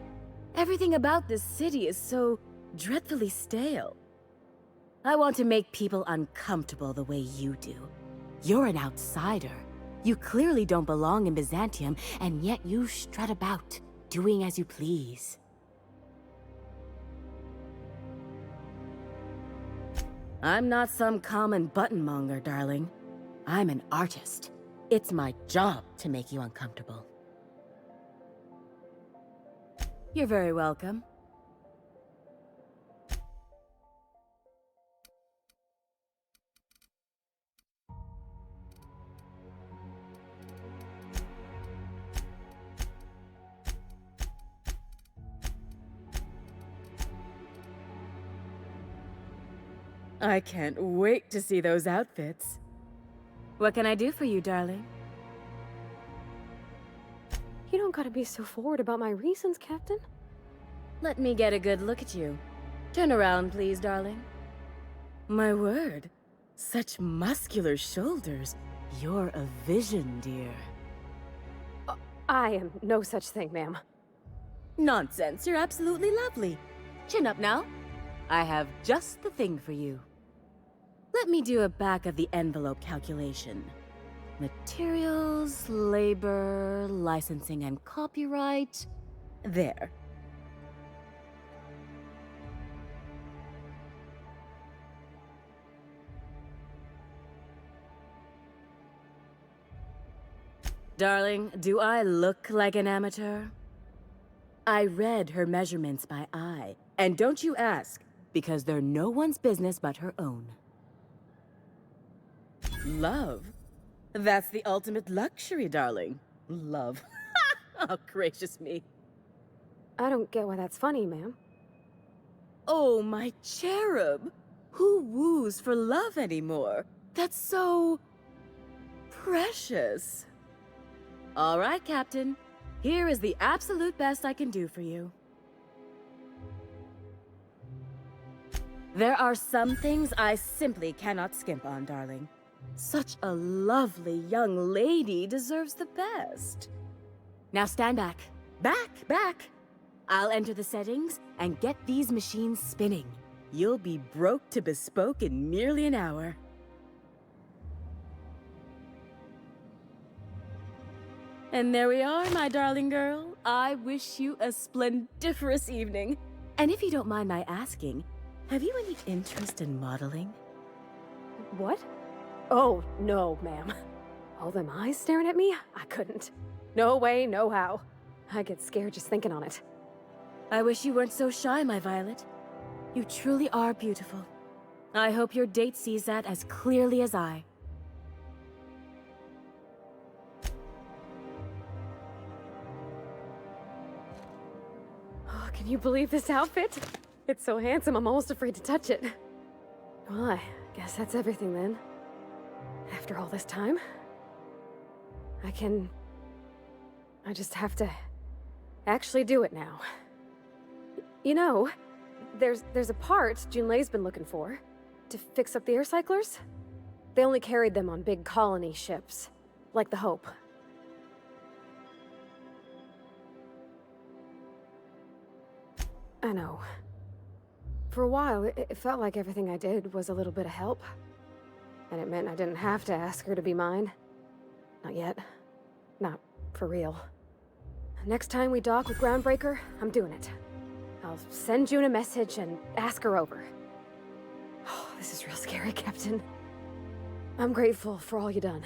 Everything about this city is so dreadfully stale. I want to make people uncomfortable the way you do. You're an outsider. You clearly don't belong in Byzantium, and yet you strut about, doing as you please. I'm not some common buttonmonger, darling. I'm an artist. It's my job to make you uncomfortable. You're very welcome. I can't wait to see those outfits. What can I do for you, darling? You don't gotta be so forward about my reasons, Captain. Let me get a good look at you. Turn around, please, darling. My word. Such muscular shoulders. You're a vision, dear. I am no such thing, ma'am. Nonsense. You're absolutely lovely. Chin up now. I have just the thing for you. Let me do a back-of-the-envelope calculation. Materials, labor, licensing and copyright. There. Darling, do I look like an amateur? I read her measurements by eye. And don't you ask, because they're no one's business but her own. Love? That's the ultimate luxury, darling. Love. Oh, gracious me. I don't get why that's funny, ma'am. Oh, my cherub. Who woos for love anymore? That's so... precious. All right, Captain. Here is the absolute best I can do for you. There are some things I simply cannot skimp on, darling. Such a lovely young lady deserves the best. Now stand back. Back! I'll enter the settings and get these machines spinning. You'll be broke to bespoke in merely an hour. And there we are, my darling girl. I wish you a splendiferous evening. And if you don't mind my asking, have you any interest in modeling? What? Oh, no, ma'am. All them eyes staring at me? I couldn't. No way, no how. I get scared just thinking on it. I wish you weren't so shy, my Violet. You truly are beautiful. I hope your date sees that as clearly as I. Oh, can you believe this outfit? It's so handsome, I'm almost afraid to touch it. Well, I guess that's everything then. After all this time, I just have to actually do it now. You know, there's a part Junlei's been looking for to fix up the air cyclers. They only carried them on big colony ships, like the Hope. I know. For a while, it felt like everything I did was a little bit of help. And it meant I didn't have to ask her to be mine. Not yet. Not for real. Next time we dock with Groundbreaker, I'm doing it. I'll send June a message and ask her over. Oh, this is real scary, Captain. I'm grateful for all you done.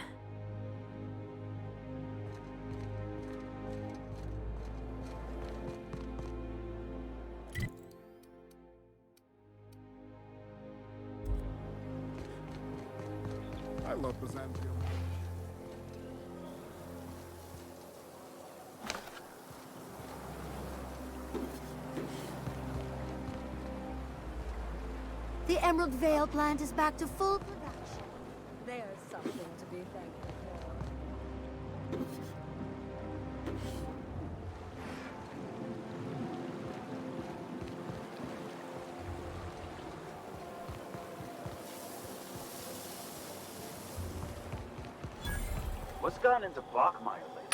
I love Byzantium. The Emerald Vale plant is back to full production. There's something to be thankful for. What's gone into Bachmeyer lately?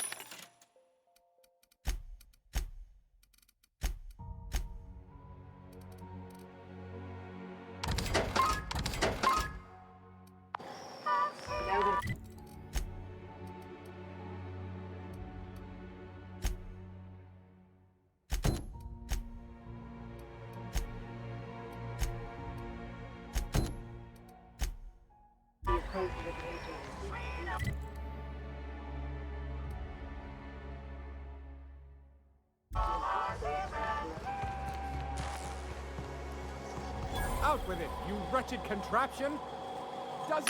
Out with it, you wretched contraption! Does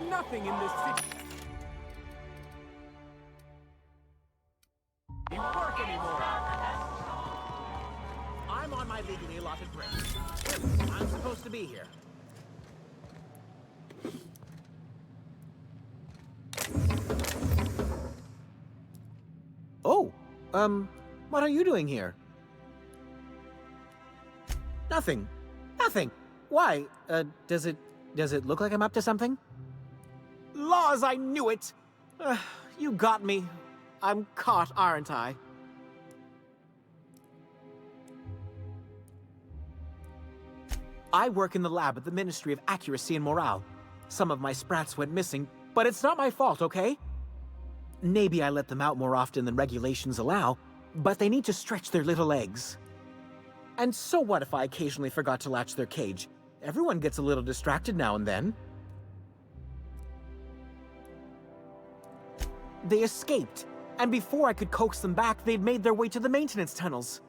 nothing in this city work anymore? I'm on my legally allotted break. I'm supposed to be here. Oh, what are you doing here? Nothing. Nothing. Why? Does it look like I'm up to something? Laws, I knew it! You got me. I'm caught, aren't I? I work in the lab at the Ministry of Accuracy and Morale. Some of my sprats went missing, but it's not my fault, okay? Maybe I let them out more often than regulations allow, but they need to stretch their little legs. And so what if I occasionally forgot to latch their cage? Everyone gets a little distracted now and then. They escaped, and before I could coax them back, they'd made their way to the maintenance tunnels.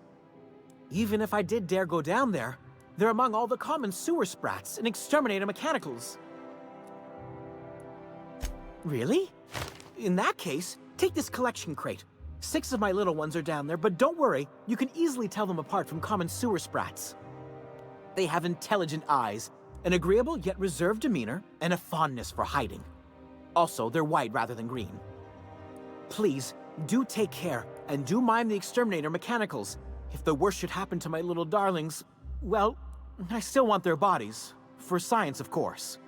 Even if I did dare go down there, they're among all the common sewer sprats and exterminator mechanicals. Really? In that case, take this collection crate. 6 of my little ones are down there, but don't worry, you can easily tell them apart from common sewer sprats. They have intelligent eyes, an agreeable yet reserved demeanor, and a fondness for hiding. Also, they're white rather than green. Please, do take care, and do mind the exterminator mechanicals. If the worst should happen to my little darlings, well, I still want their bodies. For science, of course.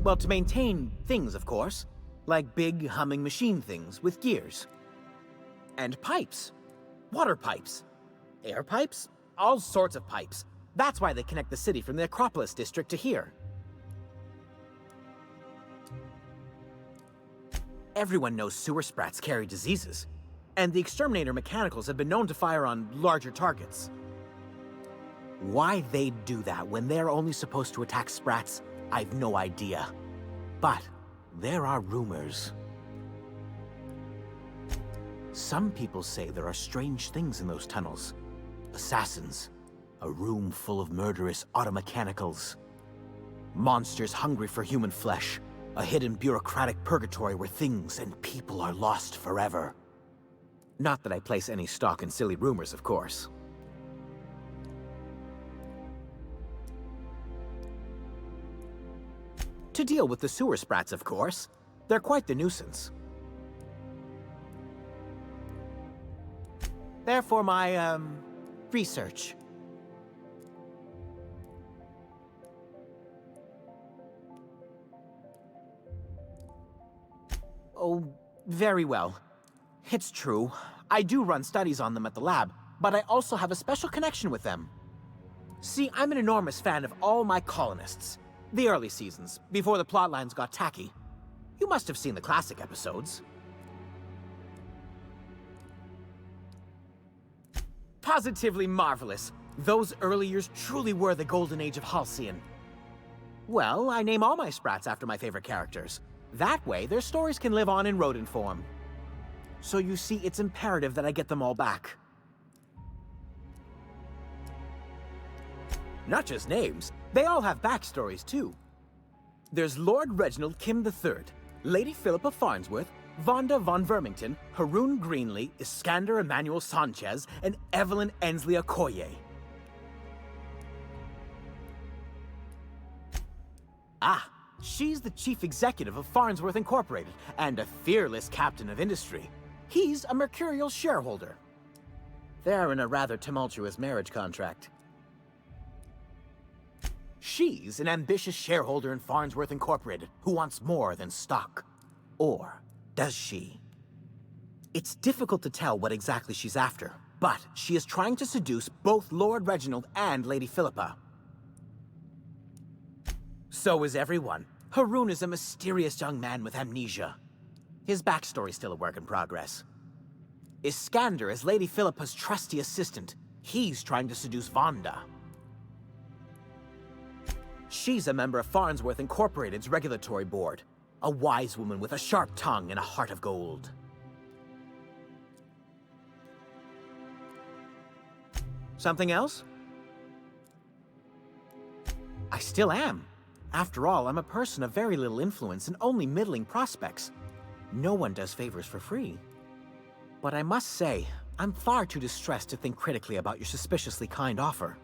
Well, to maintain things, of course. Like big, humming machine things with gears. And pipes. Water pipes. Air pipes. All sorts of pipes. That's why they connect the city from the Acropolis district to here. Everyone knows sewer sprats carry diseases. And the exterminator mechanicals have been known to fire on larger targets. Why they'd do that when they're only supposed to attack sprats, I've no idea. But there are rumors. Some people say there are strange things in those tunnels. Assassins. A room full of murderous automechanicals. Monsters hungry for human flesh. A hidden bureaucratic purgatory where things and people are lost forever. Not that I place any stock in silly rumors, of course. To deal with the sewer sprats, of course. They're quite the nuisance. Therefore, my, research. Oh, very well. It's true. I do run studies on them at the lab, but I also have a special connection with them. See, I'm an enormous fan of all my colonists. The early seasons, before the plotlines got tacky. You must have seen the classic episodes. Positively marvelous. Those early years truly were the golden age of Halcyon. Well, I name all my sprats after my favorite characters. That way, their stories can live on in rodent form. So you see, it's imperative that I get them all back. Not just names, they all have backstories too. There's Lord Reginald Kim III, Lady Philippa Farnsworth, Vonda von Vermington, Haroon Greenlee, Iskander Emmanuel Sanchez, and Evelyn Ensley Okoye. Ah, she's the chief executive of Farnsworth Incorporated, and a fearless captain of industry. He's a mercurial shareholder. They're in a rather tumultuous marriage contract. She's an ambitious shareholder in Farnsworth Incorporated who wants more than stock. Or does she? It's difficult to tell what exactly she's after, but she is trying to seduce both Lord Reginald and Lady Philippa. So is everyone. Haroon is a mysterious young man with amnesia. His backstory's still a work in progress. Iskander is Lady Philippa's trusty assistant. He's trying to seduce Vonda. She's a member of Farnsworth Incorporated's regulatory board. A wise woman with a sharp tongue and a heart of gold. Something else? I still am. After all, I'm a person of very little influence and only middling prospects. No one does favors for free. But I must say, I'm far too distressed to think critically about your suspiciously kind offer.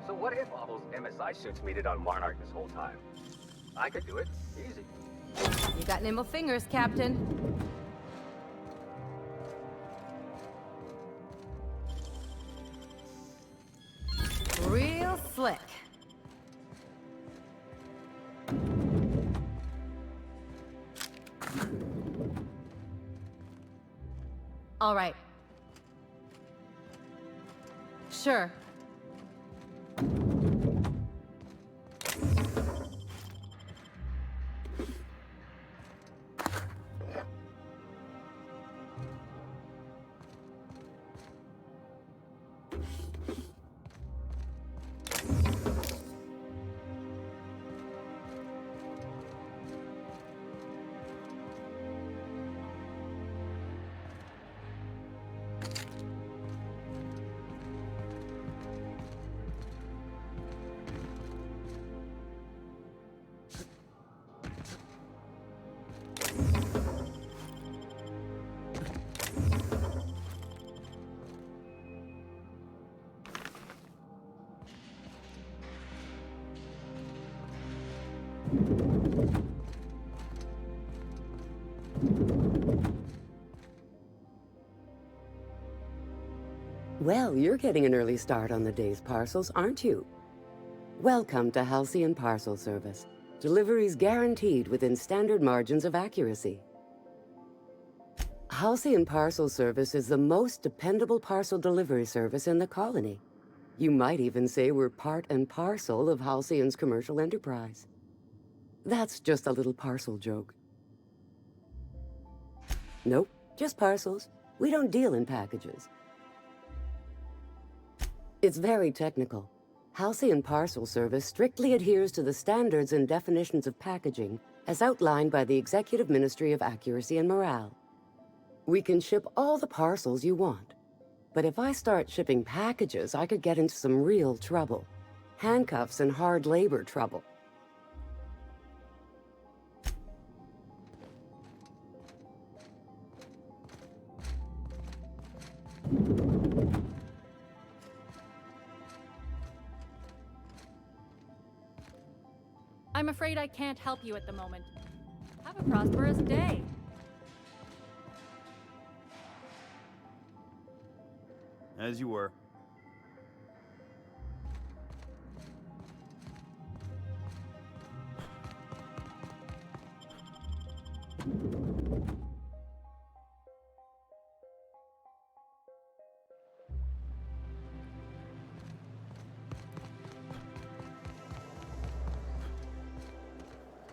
So what if all those MSI suits made it on Monarch this whole time? I could do it. Easy. You got nimble fingers, Captain. Real slick. All right. Sure. Well, you're getting an early start on the day's parcels, aren't you? Welcome to Halcyon Parcel Service. Deliveries guaranteed within standard margins of accuracy. Halcyon Parcel Service is the most dependable parcel delivery service in the colony. You might even say we're part and parcel of Halcyon's commercial enterprise. That's just a little parcel joke. Nope, just parcels. We don't deal in packages. It's very technical. Halcyon Parcel Service strictly adheres to the standards and definitions of packaging as outlined by the Executive Ministry of Accuracy and Morale. We can ship all the parcels you want. But if I start shipping packages, I could get into some real trouble. Handcuffs and hard labor trouble. I'm afraid I can't help you at the moment. Have a prosperous day. As you were.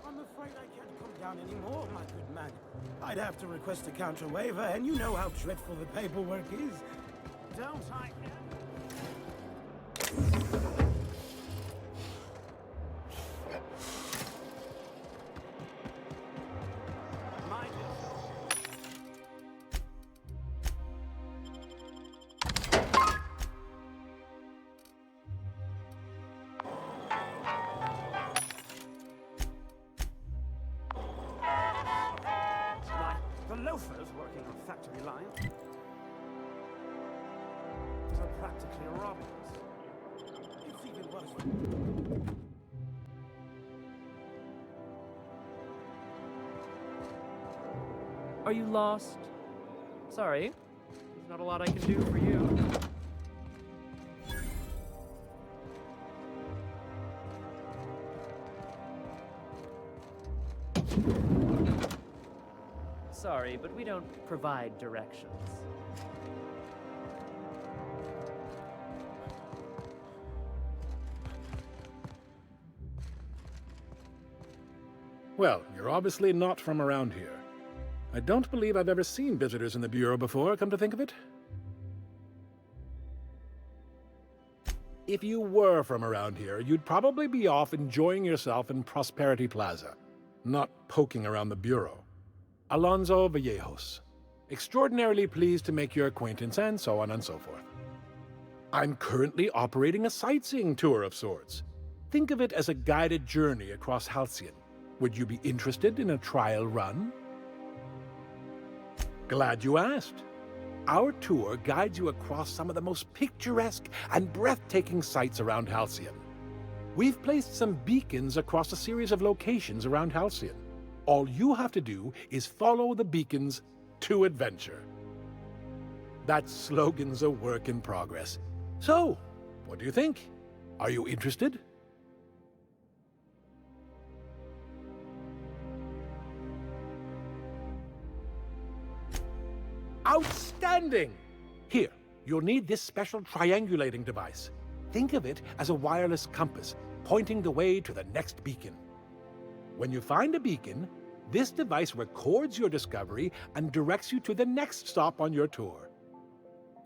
I'm afraid I can't come down anymore, my good man. I'd have to request a counter waiver, and you know how dreadful the paperwork is. Don't I? The loafers working on factory line are practically robbers. It's even worse. Are you lost? Sorry, there's not a lot I can do for you. Sorry, but we don't provide directions. Well, you're obviously not from around here. I don't believe I've ever seen visitors in the Bureau before, come to think of it. If you were from around here, you'd probably be off enjoying yourself in Prosperity Plaza, not poking around the Bureau. Alonso Vallejos. Extraordinarily pleased to make your acquaintance, and so on and so forth. I'm currently operating a sightseeing tour of sorts. Think of it as a guided journey across Halcyon. Would you be interested in a trial run? Glad you asked. Our tour guides you across some of the most picturesque and breathtaking sights around Halcyon. We've placed some beacons across a series of locations around Halcyon. All you have to do is follow the beacons to adventure. That slogan's a work in progress. So, what do you think? Are you interested? Outstanding! Here, you'll need this special triangulating device. Think of it as a wireless compass, pointing the way to the next beacon. When you find a beacon, this device records your discovery and directs you to the next stop on your tour.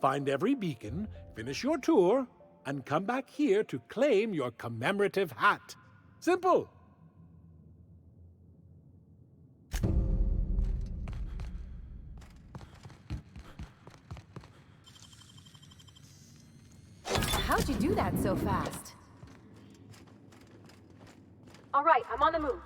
Find every beacon, finish your tour, and come back here to claim your commemorative hat. Simple! How'd you do that so fast? All right, I'm on the move.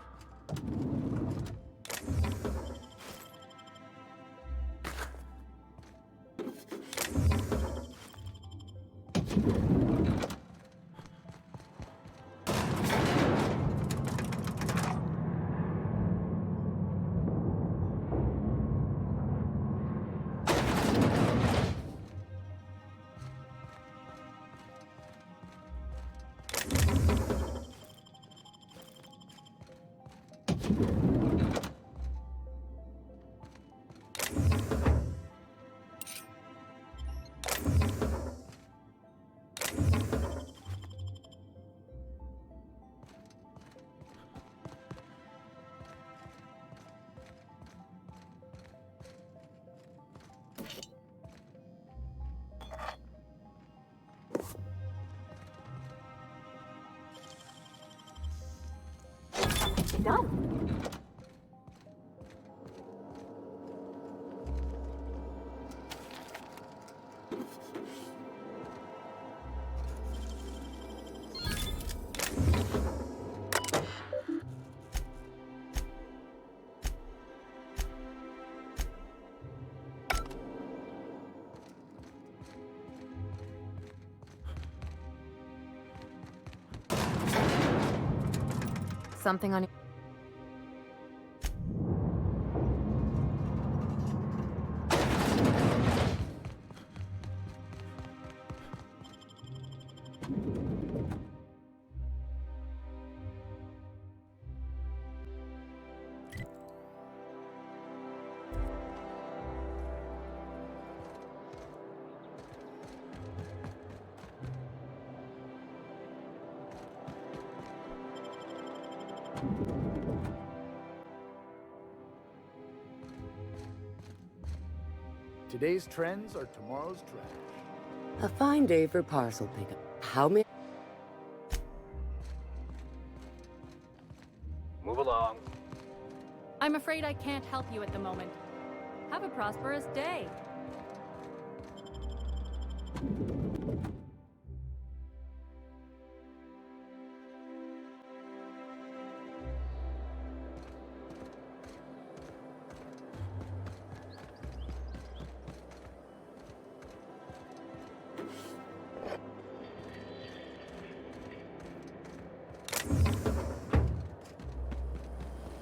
Done. Something on your... Today's trends are tomorrow's trash. A fine day for parcel pickup. How many? Move along. I'm afraid I can't help you at the moment. Have a prosperous day.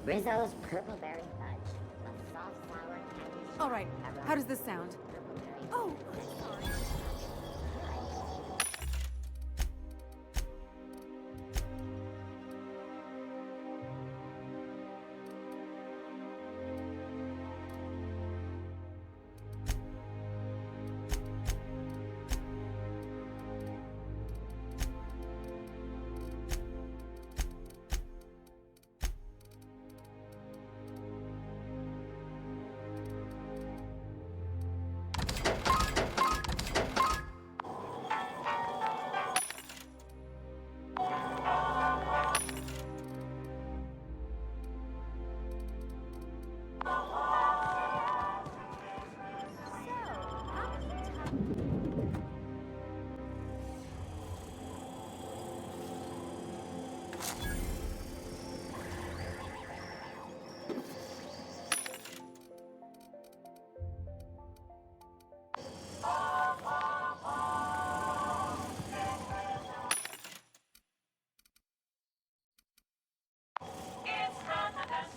Rizzo's Purple Berry Fudge. A soft, sour candy. All right, how does this sound? Oh,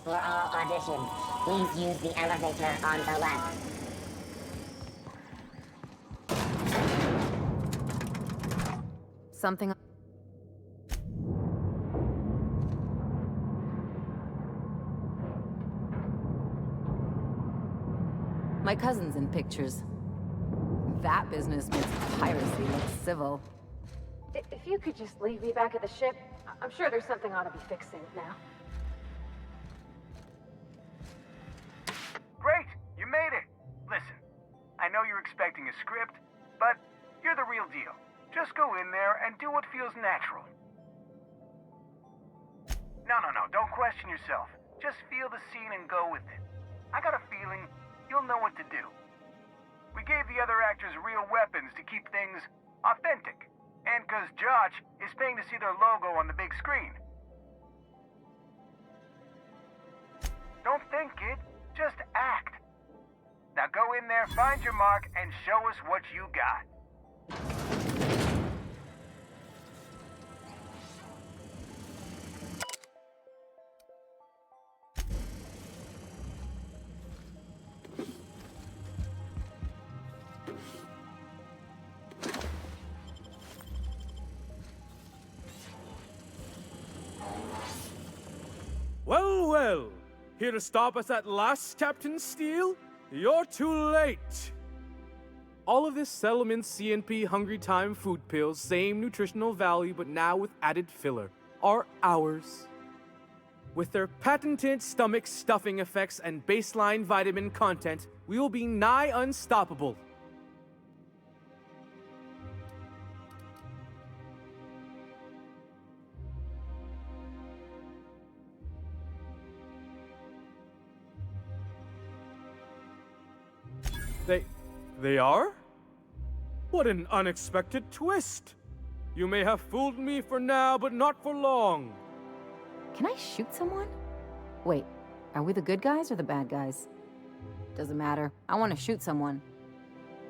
For all auditions, please use the elevator on the left. Something... My cousin's in pictures. That business makes piracy look civil. If you could just leave me back at the ship, I'm sure there's something ought to be fixing now. Great! You made it! Listen, I know you're expecting a script, but you're the real deal. Just go in there and do what feels natural. No, don't question yourself. Just feel the scene and go with it. I got a feeling you'll know what to do. We gave the other actors real weapons to keep things authentic. And because Josh is paying to see their logo on the big screen. Don't think, kid. Just act. Now go in there, find your mark, and show us what you got. Well, well. Here to stop us at last, Captain Steele? You're too late. All of this settlement CNP Hungry Time food pills, same nutritional value but now with added filler, are ours. With their patented stomach stuffing effects and baseline vitamin content, we will be nigh unstoppable. They are? What an unexpected twist! You may have fooled me for now, but not for long. Can I shoot someone? Wait, are we the good guys or the bad guys? Doesn't matter. I want to shoot someone.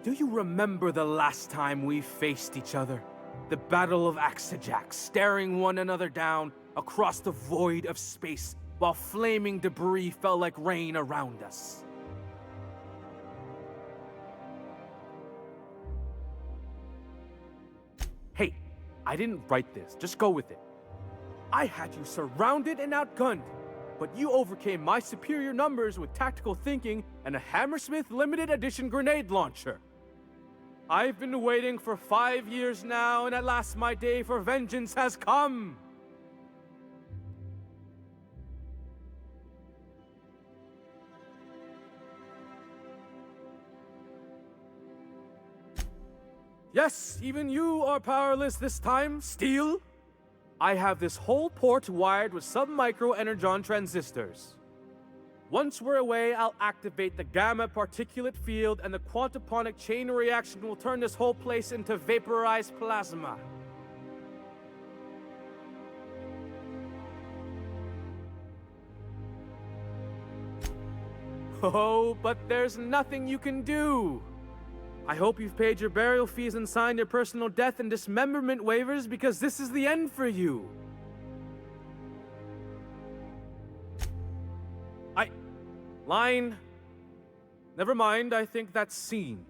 Do you remember the last time we faced each other? The Battle of Axejack, staring one another down across the void of space while flaming debris fell like rain around us. Hey, I didn't write this. Just go with it. I had you surrounded and outgunned, but you overcame my superior numbers with tactical thinking and a Hammersmith limited edition grenade launcher. I've been waiting for 5 years now, and at last my day for vengeance has come! Yes, even you are powerless this time, Steel! I have this whole port wired with sub-micro energon transistors. Once we're away, I'll activate the gamma particulate field and the quantaponic chain reaction will turn this whole place into vaporized plasma. Oh, but there's nothing you can do. I hope you've paid your burial fees and signed your personal death and dismemberment waivers because this is the end for you. Line. Never mind, I think that's scene.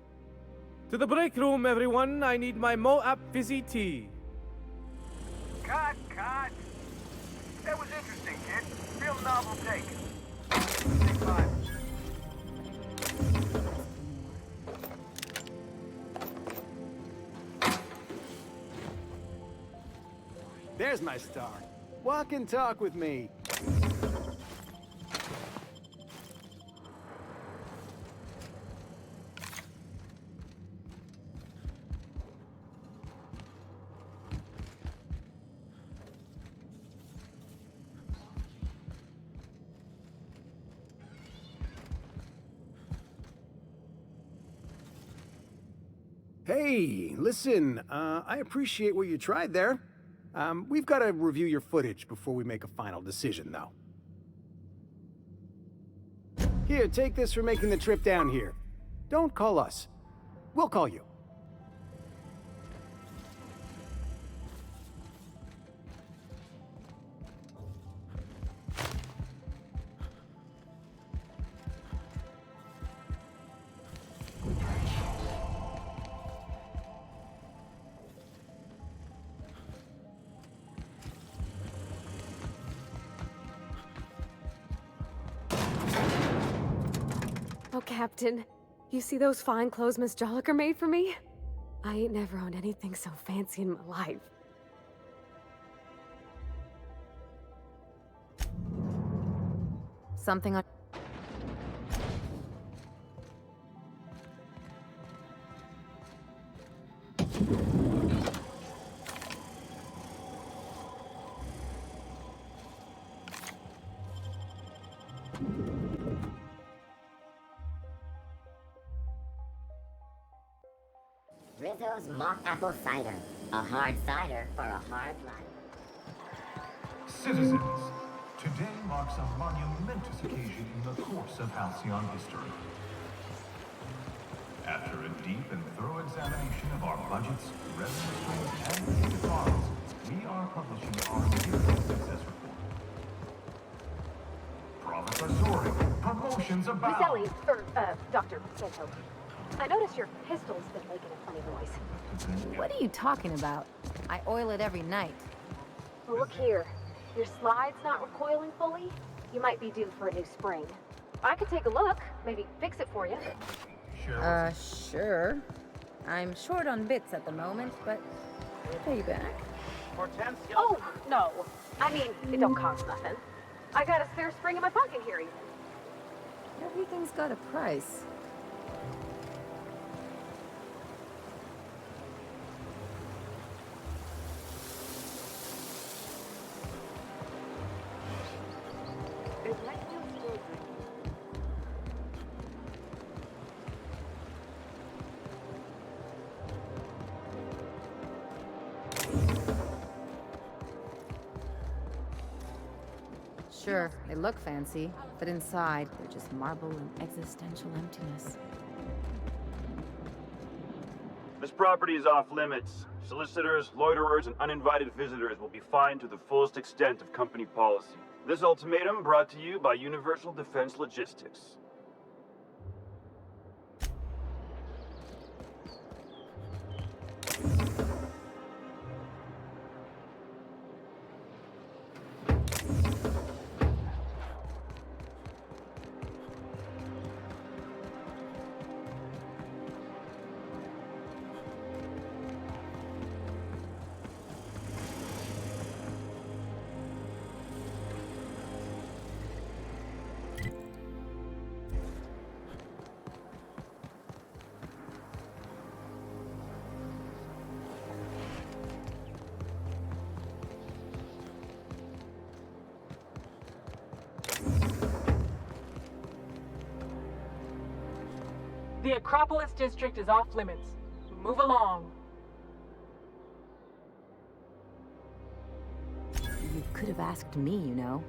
To the break room, everyone. I need my Moab fizzy tea. Cut! That was interesting, kid. Real novel take. Take 5. There's my star. Walk and talk with me. Hey, listen, I appreciate what you tried there. We've got to review your footage before we make a final decision, though. Here, take this for making the trip down here. Don't call us. We'll call you. Oh, Captain, you see those fine clothes Miss Jolliker made for me? I ain't never owned anything so fancy in my life. Something on... Rizzo's mock apple cider. A hard cider for a hard life. Citizens, today marks a monumentous occasion in the course of Halcyon history. After a deep and thorough examination of our budgets, revenue streams, and related models, we are publishing our yearly success report. Profits are soaring, promotions abound. Miss Ellie, Dr. Santo, I noticed your pistol's been making a funny noise. What are you talking about? I oil it every night. Well, look here. Your slide's not recoiling fully. You might be due for a new spring. I could take a look, maybe fix it for you. Sure. I'm short on bits at the moment, but I'll pay you back. Oh, no. I mean, it don't cost nothing. I got a spare spring in my pocket here. Everything's got a price. Sure, they look fancy, but inside, they're just marble and existential emptiness. This property is off limits. Solicitors, loiterers, and uninvited visitors will be fined to the fullest extent of company policy. This ultimatum brought to you by Universal Defense Logistics. The Acropolis district is off limits. Move along. You could have asked me, you know.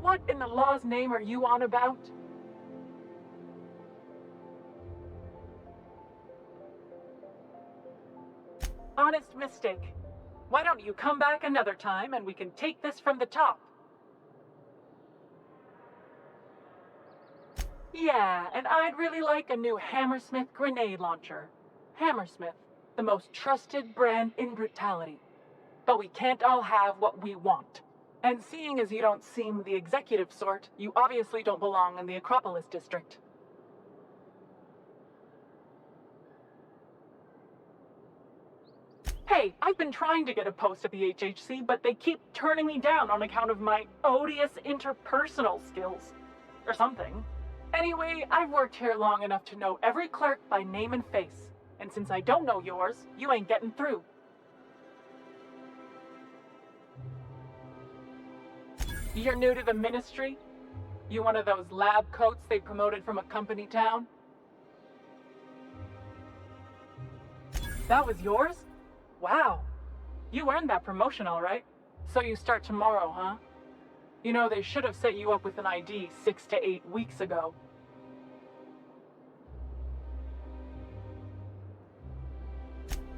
What in the law's name are you on about? Honest mistake. Why don't you come back another time and we can take this from the top? Yeah, and I'd really like a new Hammersmith grenade launcher. Hammersmith, the most trusted brand in brutality. But we can't all have what we want. And seeing as you don't seem the executive sort, you obviously don't belong in the Acropolis district. Hey, I've been trying to get a post at the HHC, but they keep turning me down on account of my odious interpersonal skills. Or something. Anyway, I've worked here long enough to know every clerk by name and face. And since I don't know yours, you ain't getting through. You're new to the ministry? You one of those lab coats they promoted from a company town? That was yours? Wow. You earned that promotion, all right. So you start tomorrow, huh? You know, they should have set you up with an ID 6 to 8 weeks ago.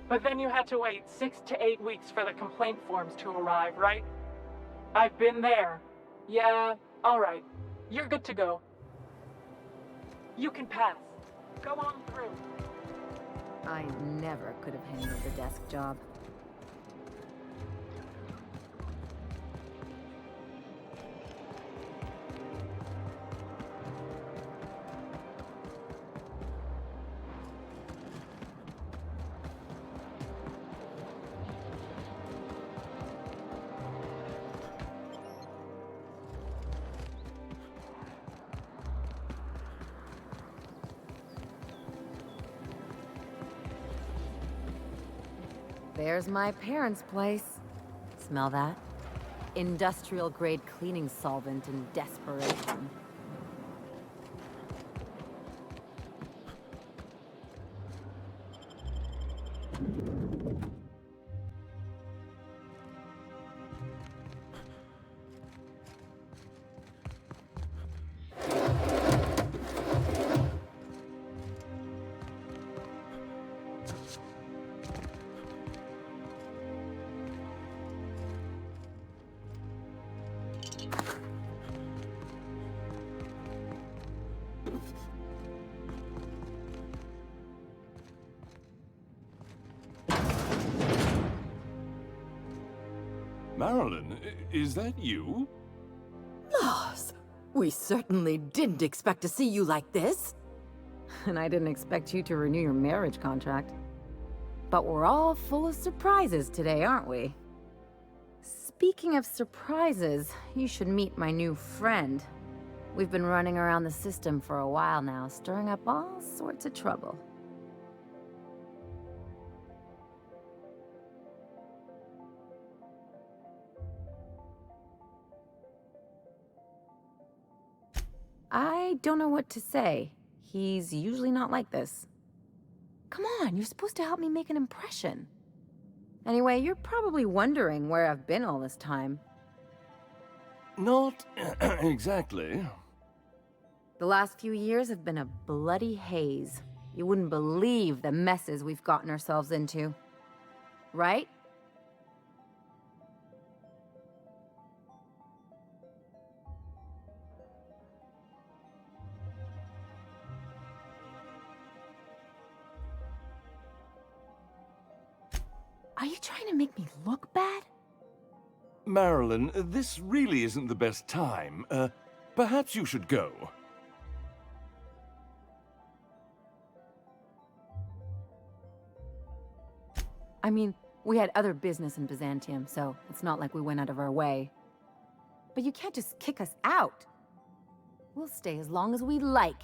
But then you had to wait 6 to 8 weeks for the complaint forms to arrive, right? I've been there. Yeah, all right. You're good to go. You can pass. Go on through. I never could have handled the desk job. There's my parents' place. Smell that? Industrial-grade cleaning solvent in desperation. Marilyn, is that you? Moss, we certainly didn't expect to see you like this. And I didn't expect you to renew your marriage contract. But we're all full of surprises today, aren't we? Speaking of surprises, you should meet my new friend. We've been running around the system for a while now, stirring up all sorts of trouble. I don't know what to say. He's usually not like this. Come on, you're supposed to help me make an impression. Anyway, you're probably wondering where I've been all this time. Not exactly. The last few years have been a bloody haze. You wouldn't believe the messes we've gotten ourselves into. Right? Are you trying to make me look bad? Marilyn, this really isn't the best time. Perhaps you should go. I mean, we had other business in Byzantium, so it's not like we went out of our way. But you can't just kick us out. We'll stay as long as we like.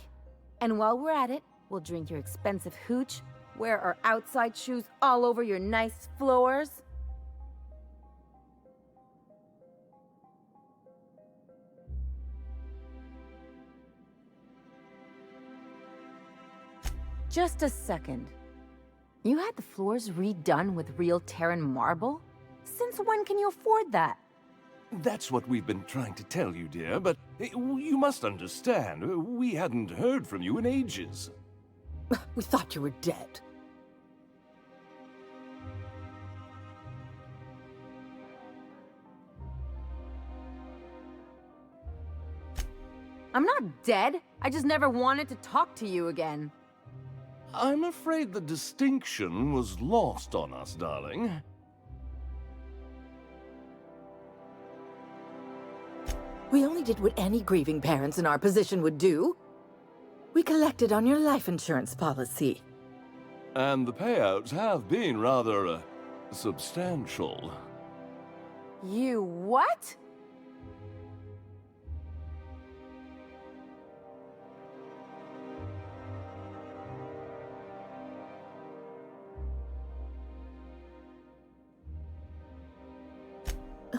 And while we're at it, we'll drink your expensive hooch, wear our outside shoes all over your nice floors. Just a second. You had the floors redone with real Terran marble? Since when can you afford that? That's what we've been trying to tell you, dear, but you must understand, we hadn't heard from you in ages. We thought you were dead. I'm not dead. I just never wanted to talk to you again. I'm afraid the distinction was lost on us, darling. We only did what any grieving parents in our position would do. We collected on your life insurance policy. And the payouts have been rather, substantial. You what?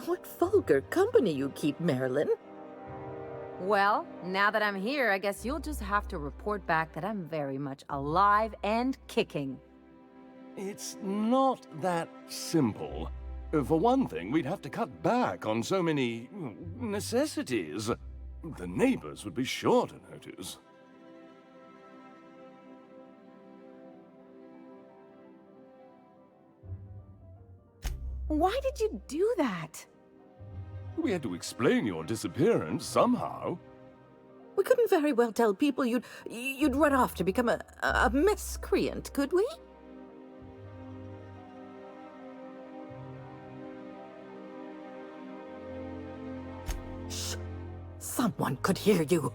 What vulgar company you keep, Marilyn. Well, now that I'm here, I guess you'll just have to report back that I'm very much alive and kicking. It's not that simple. For one thing, we'd have to cut back on so many necessities. The neighbors would be sure to notice. Why did you do that? We had to explain your disappearance somehow. We couldn't very well tell people you'd run off to become a miscreant, could we? Shh! Someone could hear you.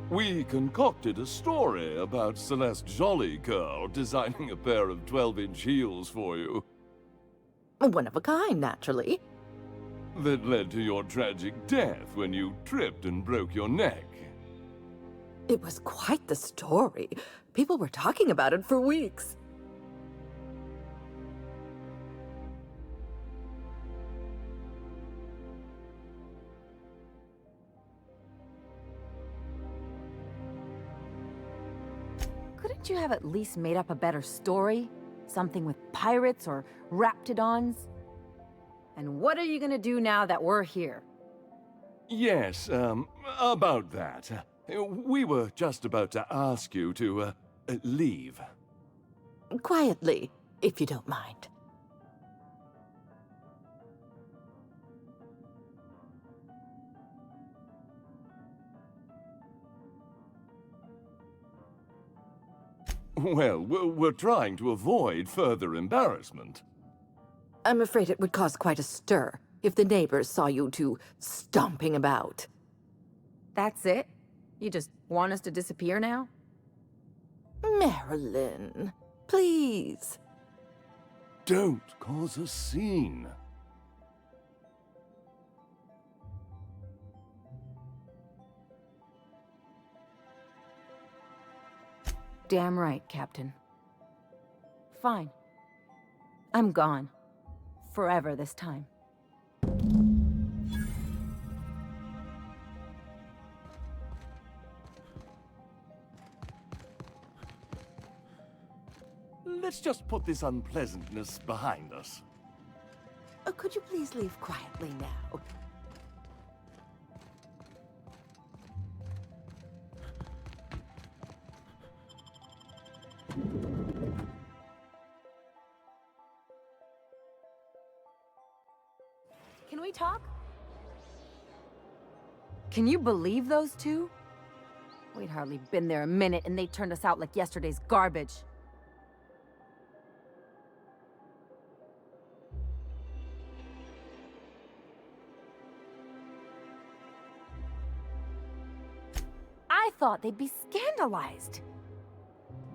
We concocted a story about Celeste Jollycurl designing a pair of 12-inch heels for you. One of a kind, naturally. That led to your tragic death when you tripped and broke your neck. It was quite the story. People were talking about it for weeks. Couldn't you have at least made up a better story? Something with pirates or raptidons? And what are you gonna do now that we're here? Yes, about that. We were just about to ask you to, leave. Quietly, if you don't mind. Well, we're trying to avoid further embarrassment. I'm afraid it would cause quite a stir if the neighbors saw you two stomping about. That's it? You just want us to disappear now? Marilyn, please. Don't cause a scene. Damn right, Captain. Fine. I'm gone. Forever this time. Let's just put this unpleasantness behind us. Could you please leave quietly now? we talk? Can you believe those two? We'd hardly been there a minute and they turned us out like yesterday's garbage. I thought they'd be scandalized.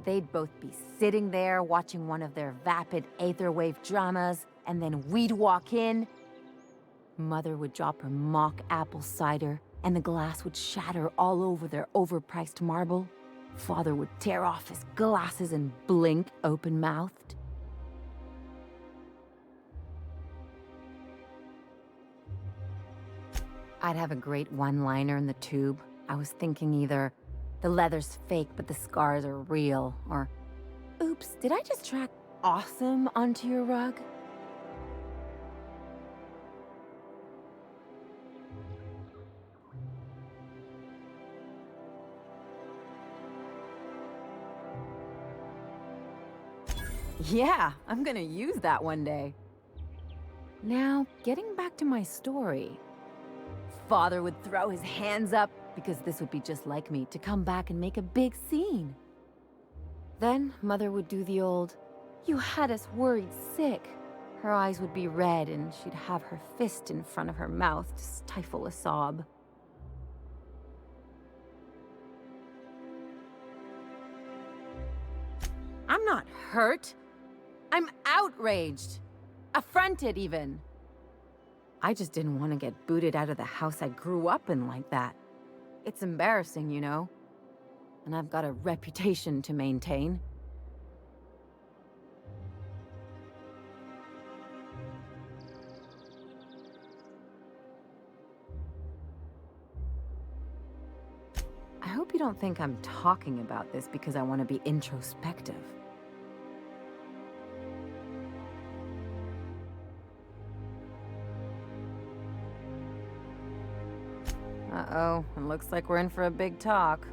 They'd both be sitting there watching one of their vapid aetherwave dramas, and then we'd walk in. Mother would drop her mock apple cider, and the glass would shatter all over their overpriced marble. Father would tear off his glasses and blink open-mouthed. I'd have a great one-liner in the tube. I was thinking either, the leather's fake but the scars are real, or, oops, did I just track awesome onto your rug? Yeah, I'm gonna use that one day. Now, getting back to my story. Father would throw his hands up, because this would be just like me, to come back and make a big scene. Then Mother would do the old, "You had us worried sick." Her eyes would be red and she'd have her fist in front of her mouth to stifle a sob. I'm not hurt. I'm outraged. Affronted, even. I just didn't want to get booted out of the house I grew up in like that. It's embarrassing, you know? And I've got a reputation to maintain. I hope you don't think I'm talking about this because I want to be introspective. Uh-oh, it looks like we're in for a big talk.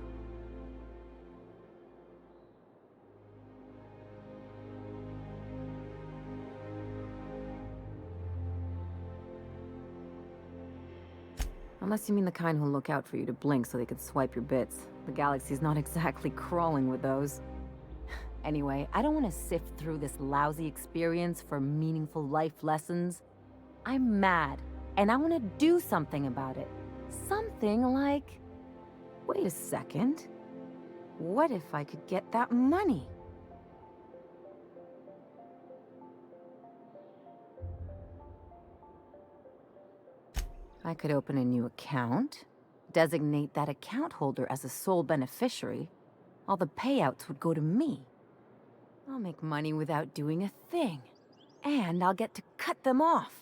Unless you mean the kind who'll look out for you to blink so they could swipe your bits. The galaxy's not exactly crawling with those. Anyway, I don't want to sift through this lousy experience for meaningful life lessons. I'm mad, and I want to do something about it. Something like... Wait a second. What if I could get that money? I could open a new account, designate that account holder as a sole beneficiary. All the payouts would go to me. I'll make money without doing a thing. And I'll get to cut them off.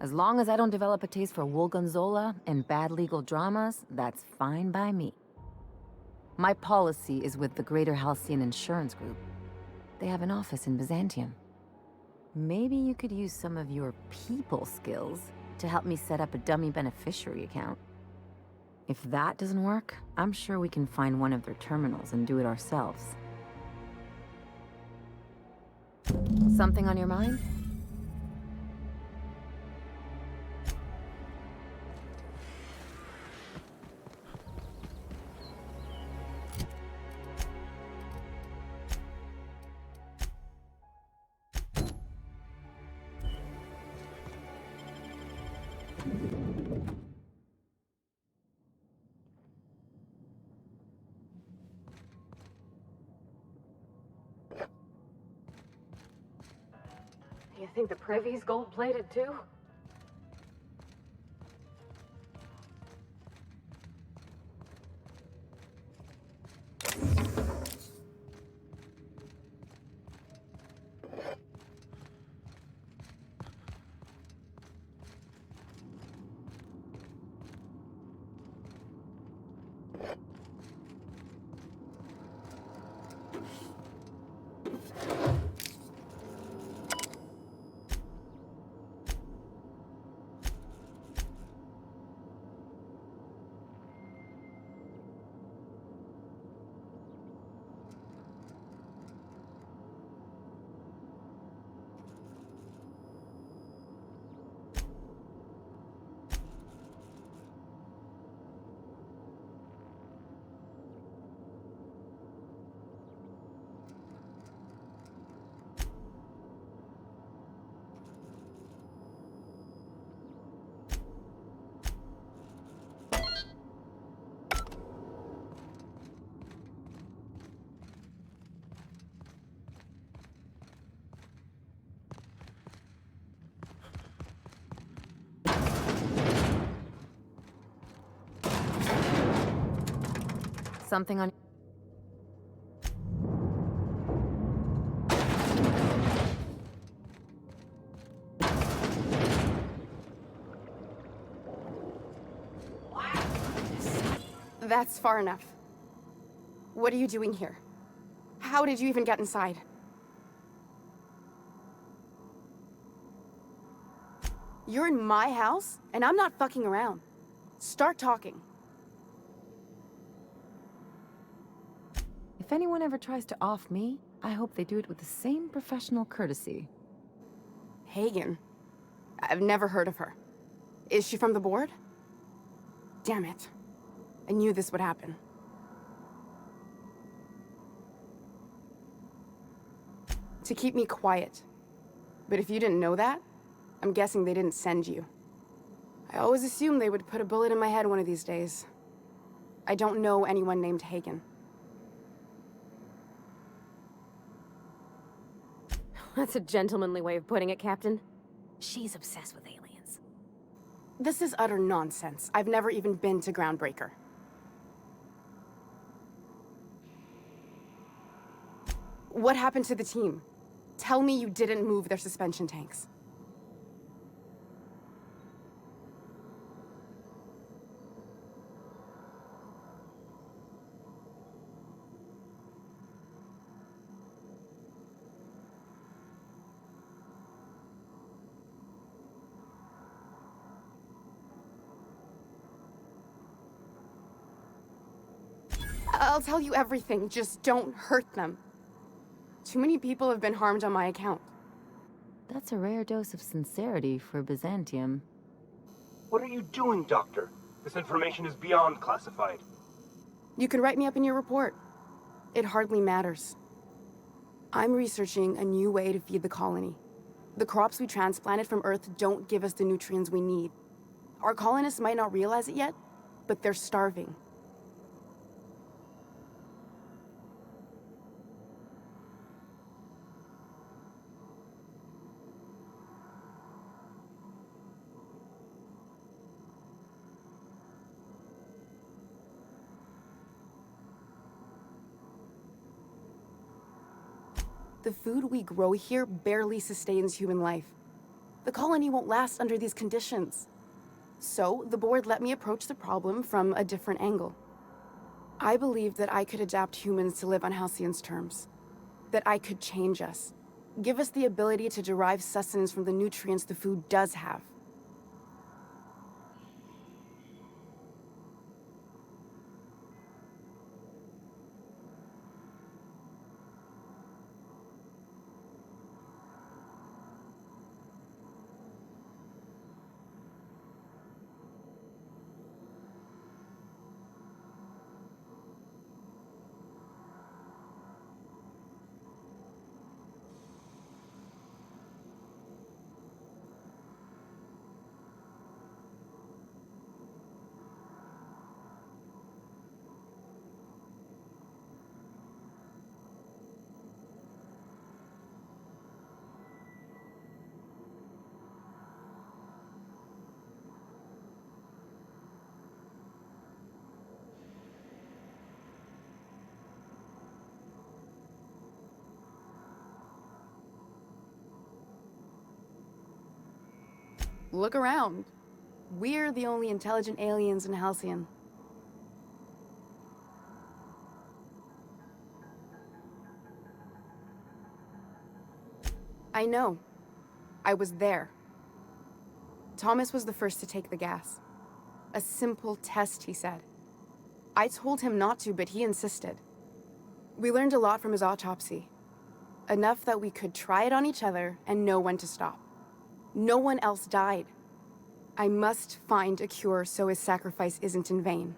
As long as I don't develop a taste for Woolgonzola and bad legal dramas, that's fine by me. My policy is with the Greater Halcyon Insurance Group. They have an office in Byzantium. Maybe you could use some of your people skills to help me set up a dummy beneficiary account. If that doesn't work, I'm sure we can find one of their terminals and do it ourselves. Something on your mind? You think the privy's gold-plated too? something on... That's far enough. What are you doing here? How did you even get inside? You're in my house, and I'm not fucking around. Start talking. If anyone ever tries to off me, I hope they do it with the same professional courtesy. Hagen? I've never heard of her. Is she from the board? Damn it. I knew this would happen. To keep me quiet. But if you didn't know that, I'm guessing they didn't send you. I always assumed they would put a bullet in my head one of these days. I don't know anyone named Hagen. That's a gentlemanly way of putting it, Captain. She's obsessed with aliens. This is utter nonsense. I've never even been to Groundbreaker. What happened to the team? Tell me you didn't move their suspension tanks. I'll tell you everything, just don't hurt them. Too many people have been harmed on my account. That's a rare dose of sincerity for Byzantium. What are you doing, Doctor? This information is beyond classified. You can write me up in your report. It hardly matters. I'm researching a new way to feed the colony. The crops we transplanted from Earth don't give us the nutrients we need. Our colonists might not realize it yet, but they're starving. The food we grow here barely sustains human life. The colony won't last under these conditions. So, the board let me approach the problem from a different angle. I believed that I could adapt humans to live on Halcyon's terms. That I could change us. Give us the ability to derive sustenance from the nutrients the food does have. Look around. We're the only intelligent aliens in Halcyon. I know. I was there. Thomas was the first to take the gas. A simple test, he said. I told him not to, but he insisted. We learned a lot from his autopsy. Enough that we could try it on each other and know when to stop. No one else died. I must find a cure so his sacrifice isn't in vain.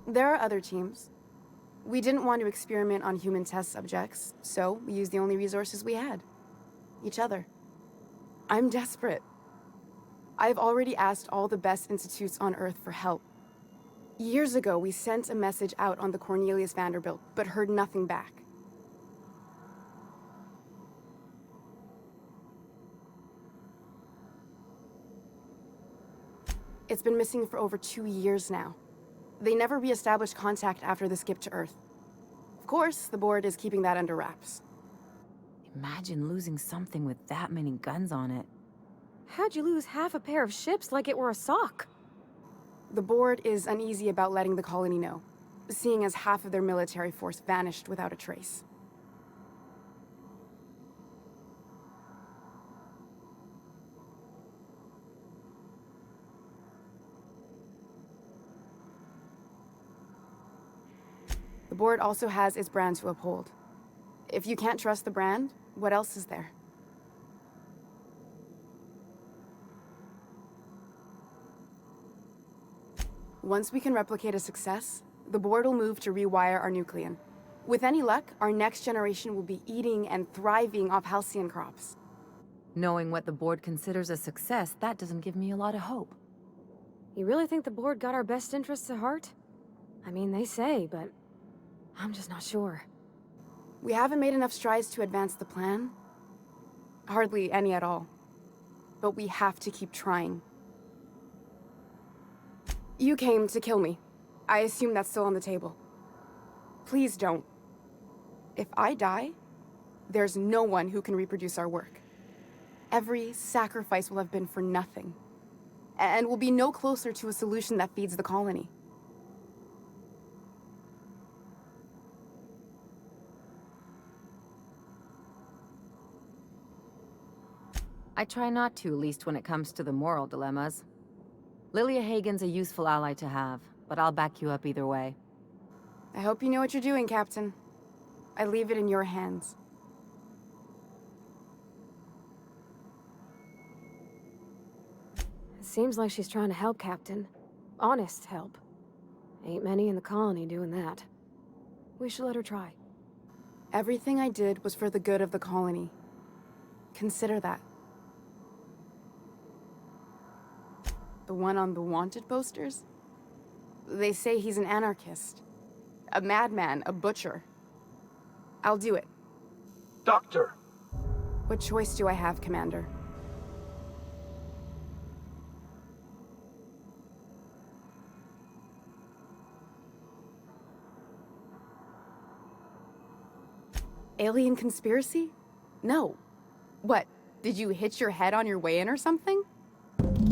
There are other teams. We didn't want to experiment on human test subjects, so we used the only resources we had. Each other. I'm desperate. I've already asked all the best institutes on Earth for help. Years ago, we sent a message out on the Cornelius Vanderbilt, but heard nothing back. It's been missing for over 2 years now. They never re-established contact after the skip to Earth. Of course, the board is keeping that under wraps. Imagine losing something with that many guns on it. How'd you lose half a pair of ships like it were a sock? The board is uneasy about letting the colony know, seeing as half of their military force vanished without a trace. The board also has its brand to uphold. If you can't trust the brand, what else is there? Once we can replicate a success, the board will move to rewire our nucleon. With any luck, our next generation will be eating and thriving off halcyon crops. Knowing what the board considers a success, that doesn't give me a lot of hope. You really think the board got our best interests at heart? I mean, they say, but I'm just not sure. We haven't made enough strides to advance the plan. Hardly any at all. But we have to keep trying. You came to kill me. I assume that's still on the table. Please don't. If I die, there's no one who can reproduce our work. Every sacrifice will have been for nothing. And we'll be no closer to a solution that feeds the colony. I try not to, least when it comes to the moral dilemmas. Lilia Hagen's a useful ally to have, but I'll back you up either way. I hope you know what you're doing, Captain. I leave it in your hands. It seems like she's trying to help, Captain. Honest help. Ain't many in the colony doing that. We should let her try. Everything I did was for the good of the colony. Consider that. The one on the wanted posters? They say he's an anarchist. A madman, a butcher. I'll do it. Doctor! What choice do I have, Commander? Alien conspiracy? No. What, did you hit your head on your way in or something?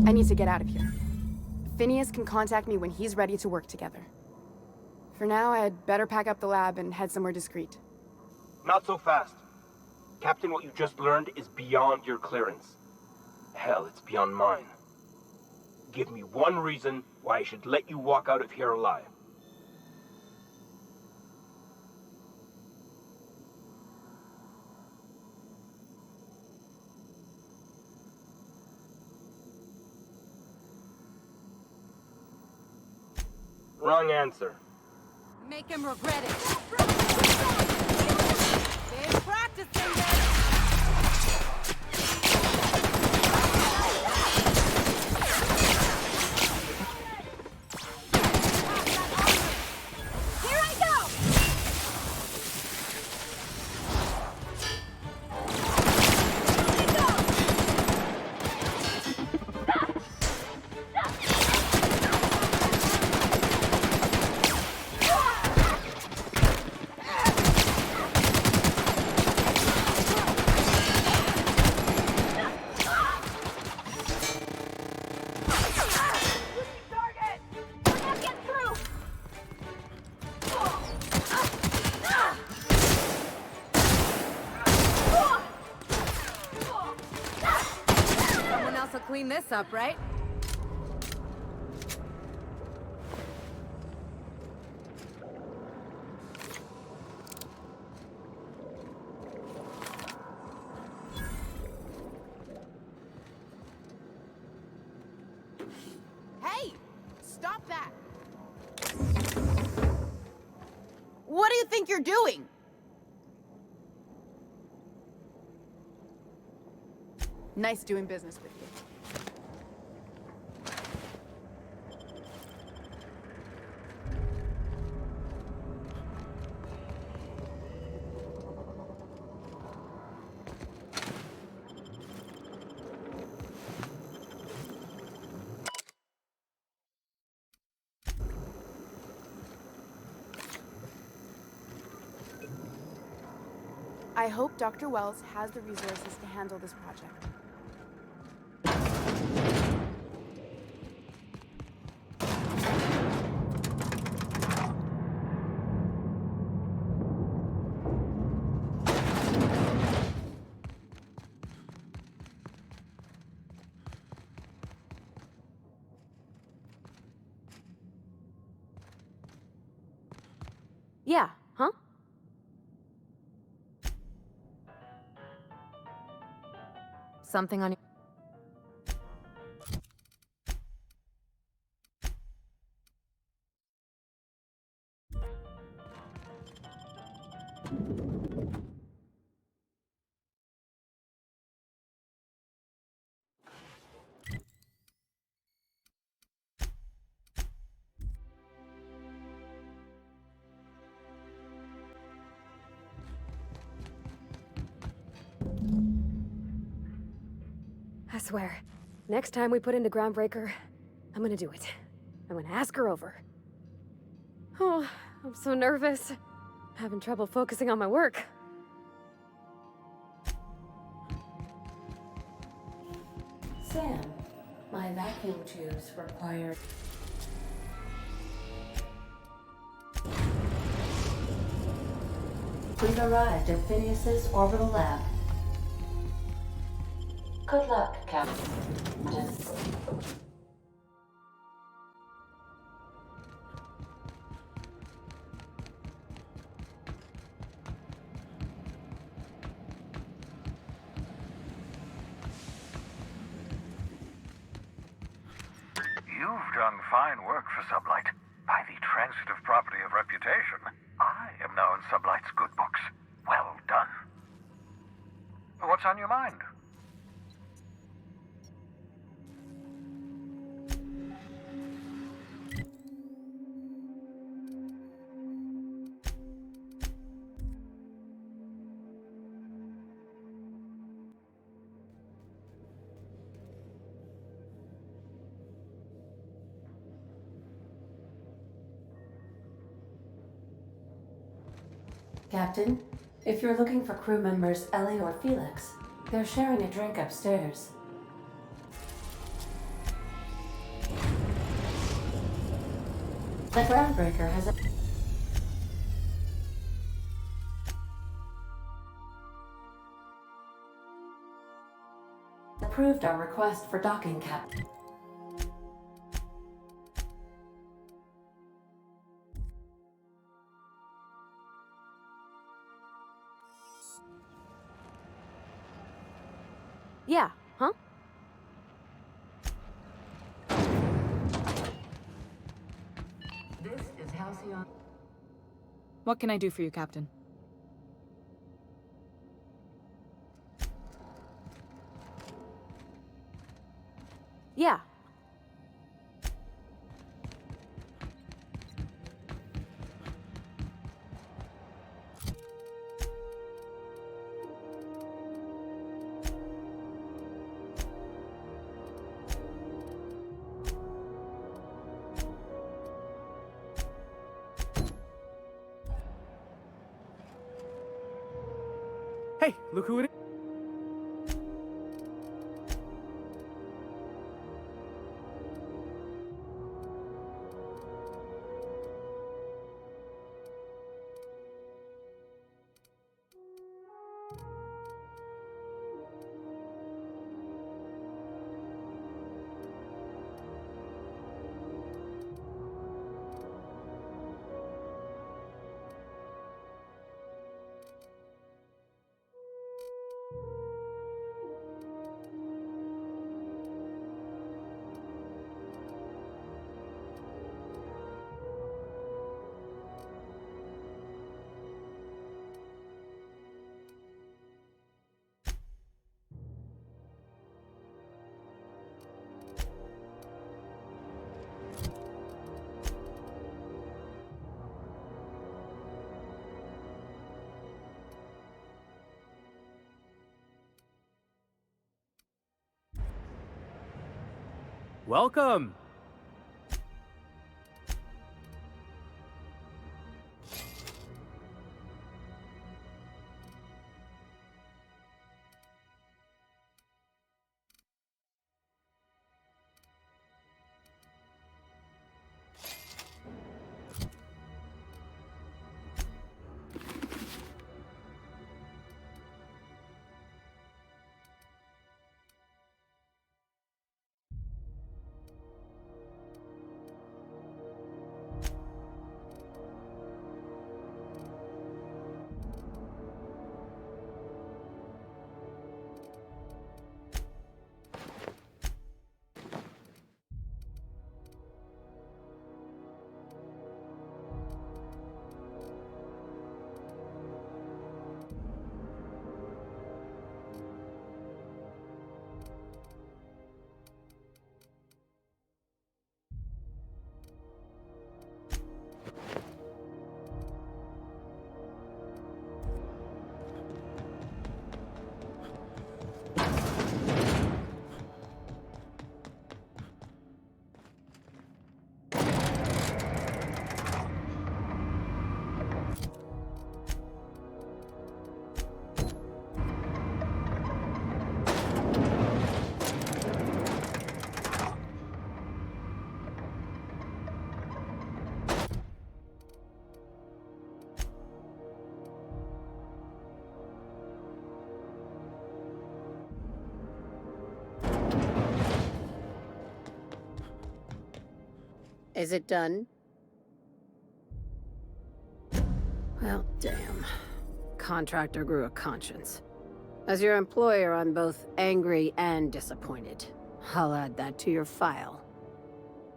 I need to get out of here. Phineas can contact me when he's ready to work together. For now, I'd better pack up the lab and head somewhere discreet. Not so fast. Captain, what you just learned is beyond your clearance. Hell, it's beyond mine. Give me one reason why I should let you walk out of here alive. Wrong answer. Make him regret it. Been practicing this. Here I go! Someone else will clean this up, right? Hey! Stop that! What do you think you're doing? Nice doing business with you. I hope Dr. Wells has the resources to handle this project. Yeah, huh? Something on your... I swear, next time we put into Groundbreaker, I'm gonna do it. I'm gonna ask her over. Oh, I'm so nervous. Having trouble focusing on my work. Sam, my vacuum tubes require... We've arrived at Phineas's orbital lab. Good luck, Captain. You've done fine work for Sublight. By the transitive property of reputation, I am now in Sublight's good books. Well done. What's on your mind? Captain, if you're looking for crew members Ellie or Felix, they're sharing a drink upstairs. The Groundbreaker has approved our request for docking, Captain. Yeah, huh? This is Halcyon. What can I do for you, Captain? Yeah. Hey, look who it is. Welcome. Is it done? Well, damn. Contractor grew a conscience. As your employer, I'm both angry and disappointed. I'll add that to your file.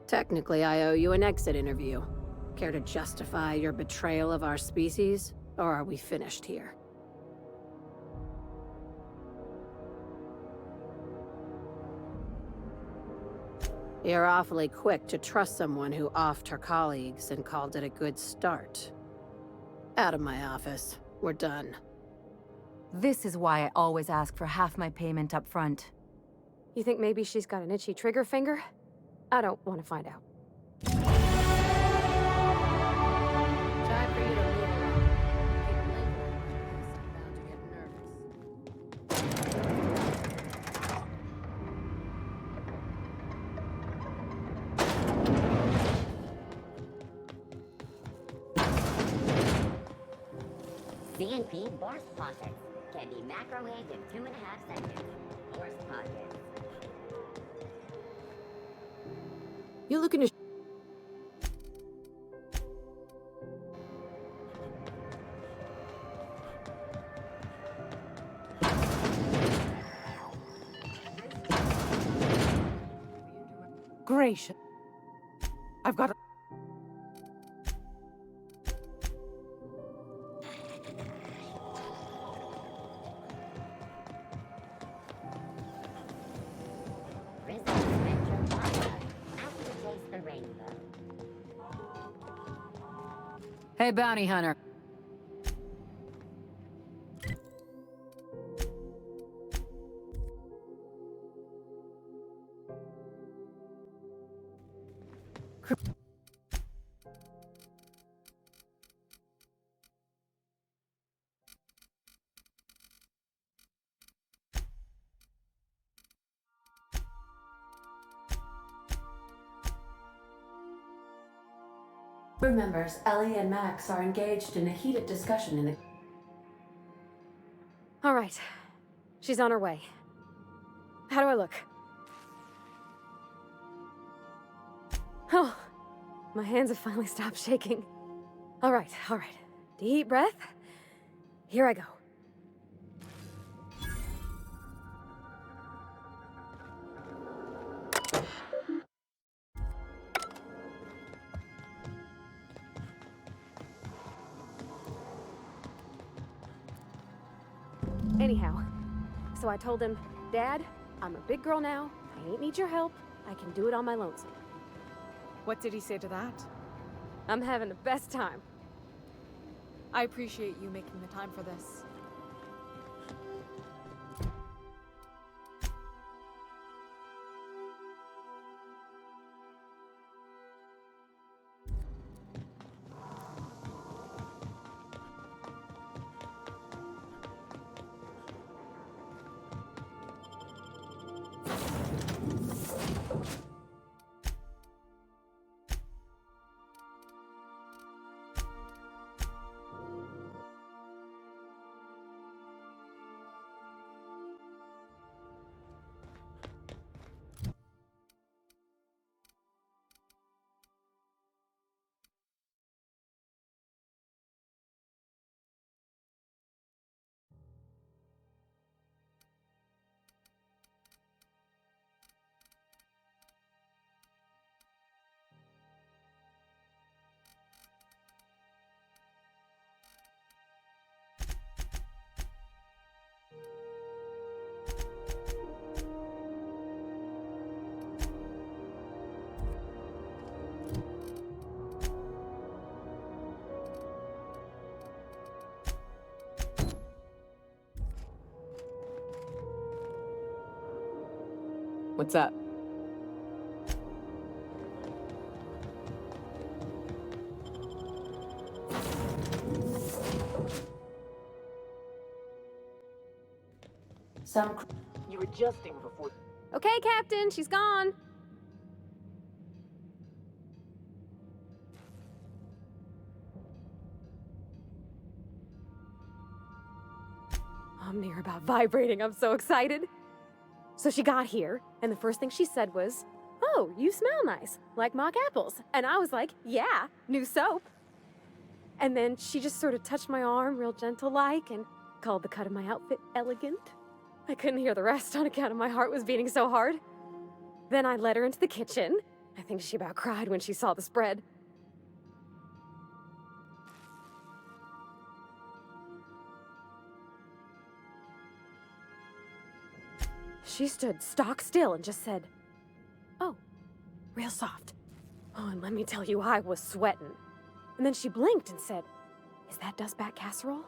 Technically, I owe you an exit interview. Care to justify your betrayal of our species, or are we finished here? You're awfully quick to trust someone who offed her colleagues and called it a good start. Out of my office. We're done. This is why I always ask for half my payment up front. You think maybe she's got an itchy trigger finger? I don't want to find out. Time for you to move along. Keep lingering like this, I'm bound to get nervous. CNP Borscht pockets can be microwaved in 2.5 seconds. Borscht pockets. You looking to... Gracious. I've got a... Hey, bounty hunter. Crew members, Ellie and Max are engaged in a heated discussion in the... All right. She's on her way. How do I look? Oh, my hands have finally stopped shaking. All right, all right. Deep breath. Here I go. Anyhow, so I told him, Dad, I'm a big girl now. I ain't need your help. I can do it on my lonesome. What did he say to that? I'm having the best time. I appreciate you making the time for this. What's up? You're adjusting before... Okay, Captain, she's gone. I'm near about vibrating. I'm so excited. So she got here, and the first thing she said was, "Oh, "Oh, you smell nice, like mock apples." And I was like, "Yeah, new soap." And then she just sort of touched my arm real gentle-like and called the cut of my outfit elegant. I couldn't hear the rest on account of my heart was beating so hard. Then I led her into the kitchen. I think she about cried when she saw the spread. She stood stock still and just said, "Oh," real soft. Oh, and let me tell you, I was sweating. And then she blinked and said, "Is that dustback casserole?"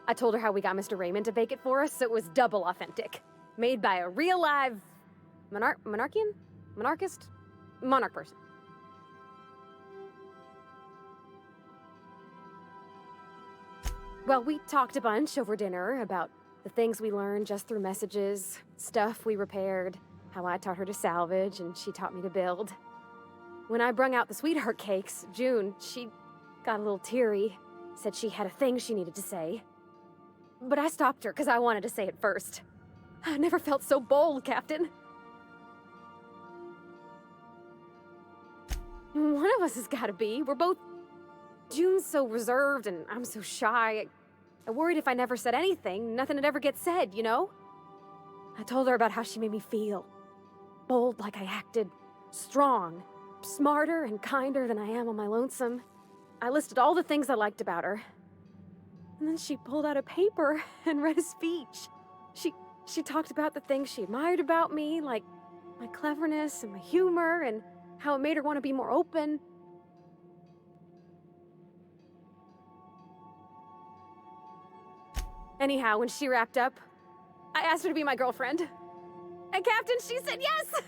I told her how we got Mr. Raymond to bake it for us, so it was double authentic. Made by a real live monarch person. Well, we talked a bunch over dinner about the things we learned just through messages, stuff we repaired, how I taught her to salvage and she taught me to build. When I brung out the sweetheart cakes, June, she got a little teary, said she had a thing she needed to say. But I stopped her because I wanted to say it first. I never felt so bold, Captain. One of us has got to be. We're both... June's so reserved and I'm so shy. I worried if I never said anything, nothing would ever get said, you know? I told her about how she made me feel. Bold like I acted. Strong. Smarter and kinder than I am on my lonesome. I listed all the things I liked about her. And then she pulled out a paper and read a speech. She talked about the things she admired about me, like my cleverness and my humor, and how it made her want to be more open. Anyhow, when she wrapped up, I asked her to be my girlfriend. And Captain, she said yes!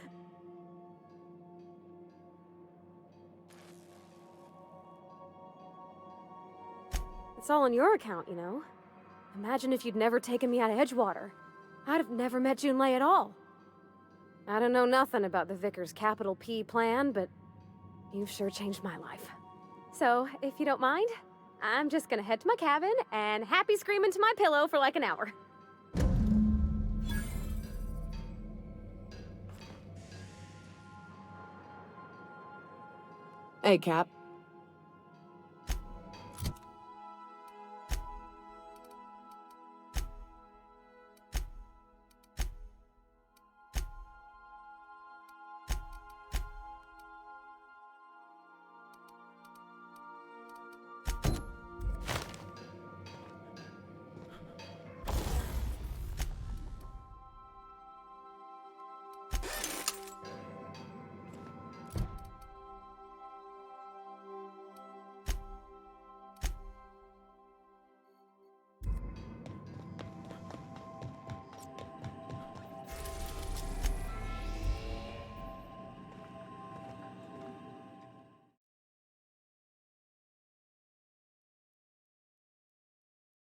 It's all on your account, you know. Imagine if you'd never taken me out of Edgewater. I'd have never met Junlei at all. I don't know nothing about the Vicar's capital P plan, but you've sure changed my life. So, if you don't mind, I'm just gonna head to my cabin and happy scream into my pillow for like an hour. Hey, Cap.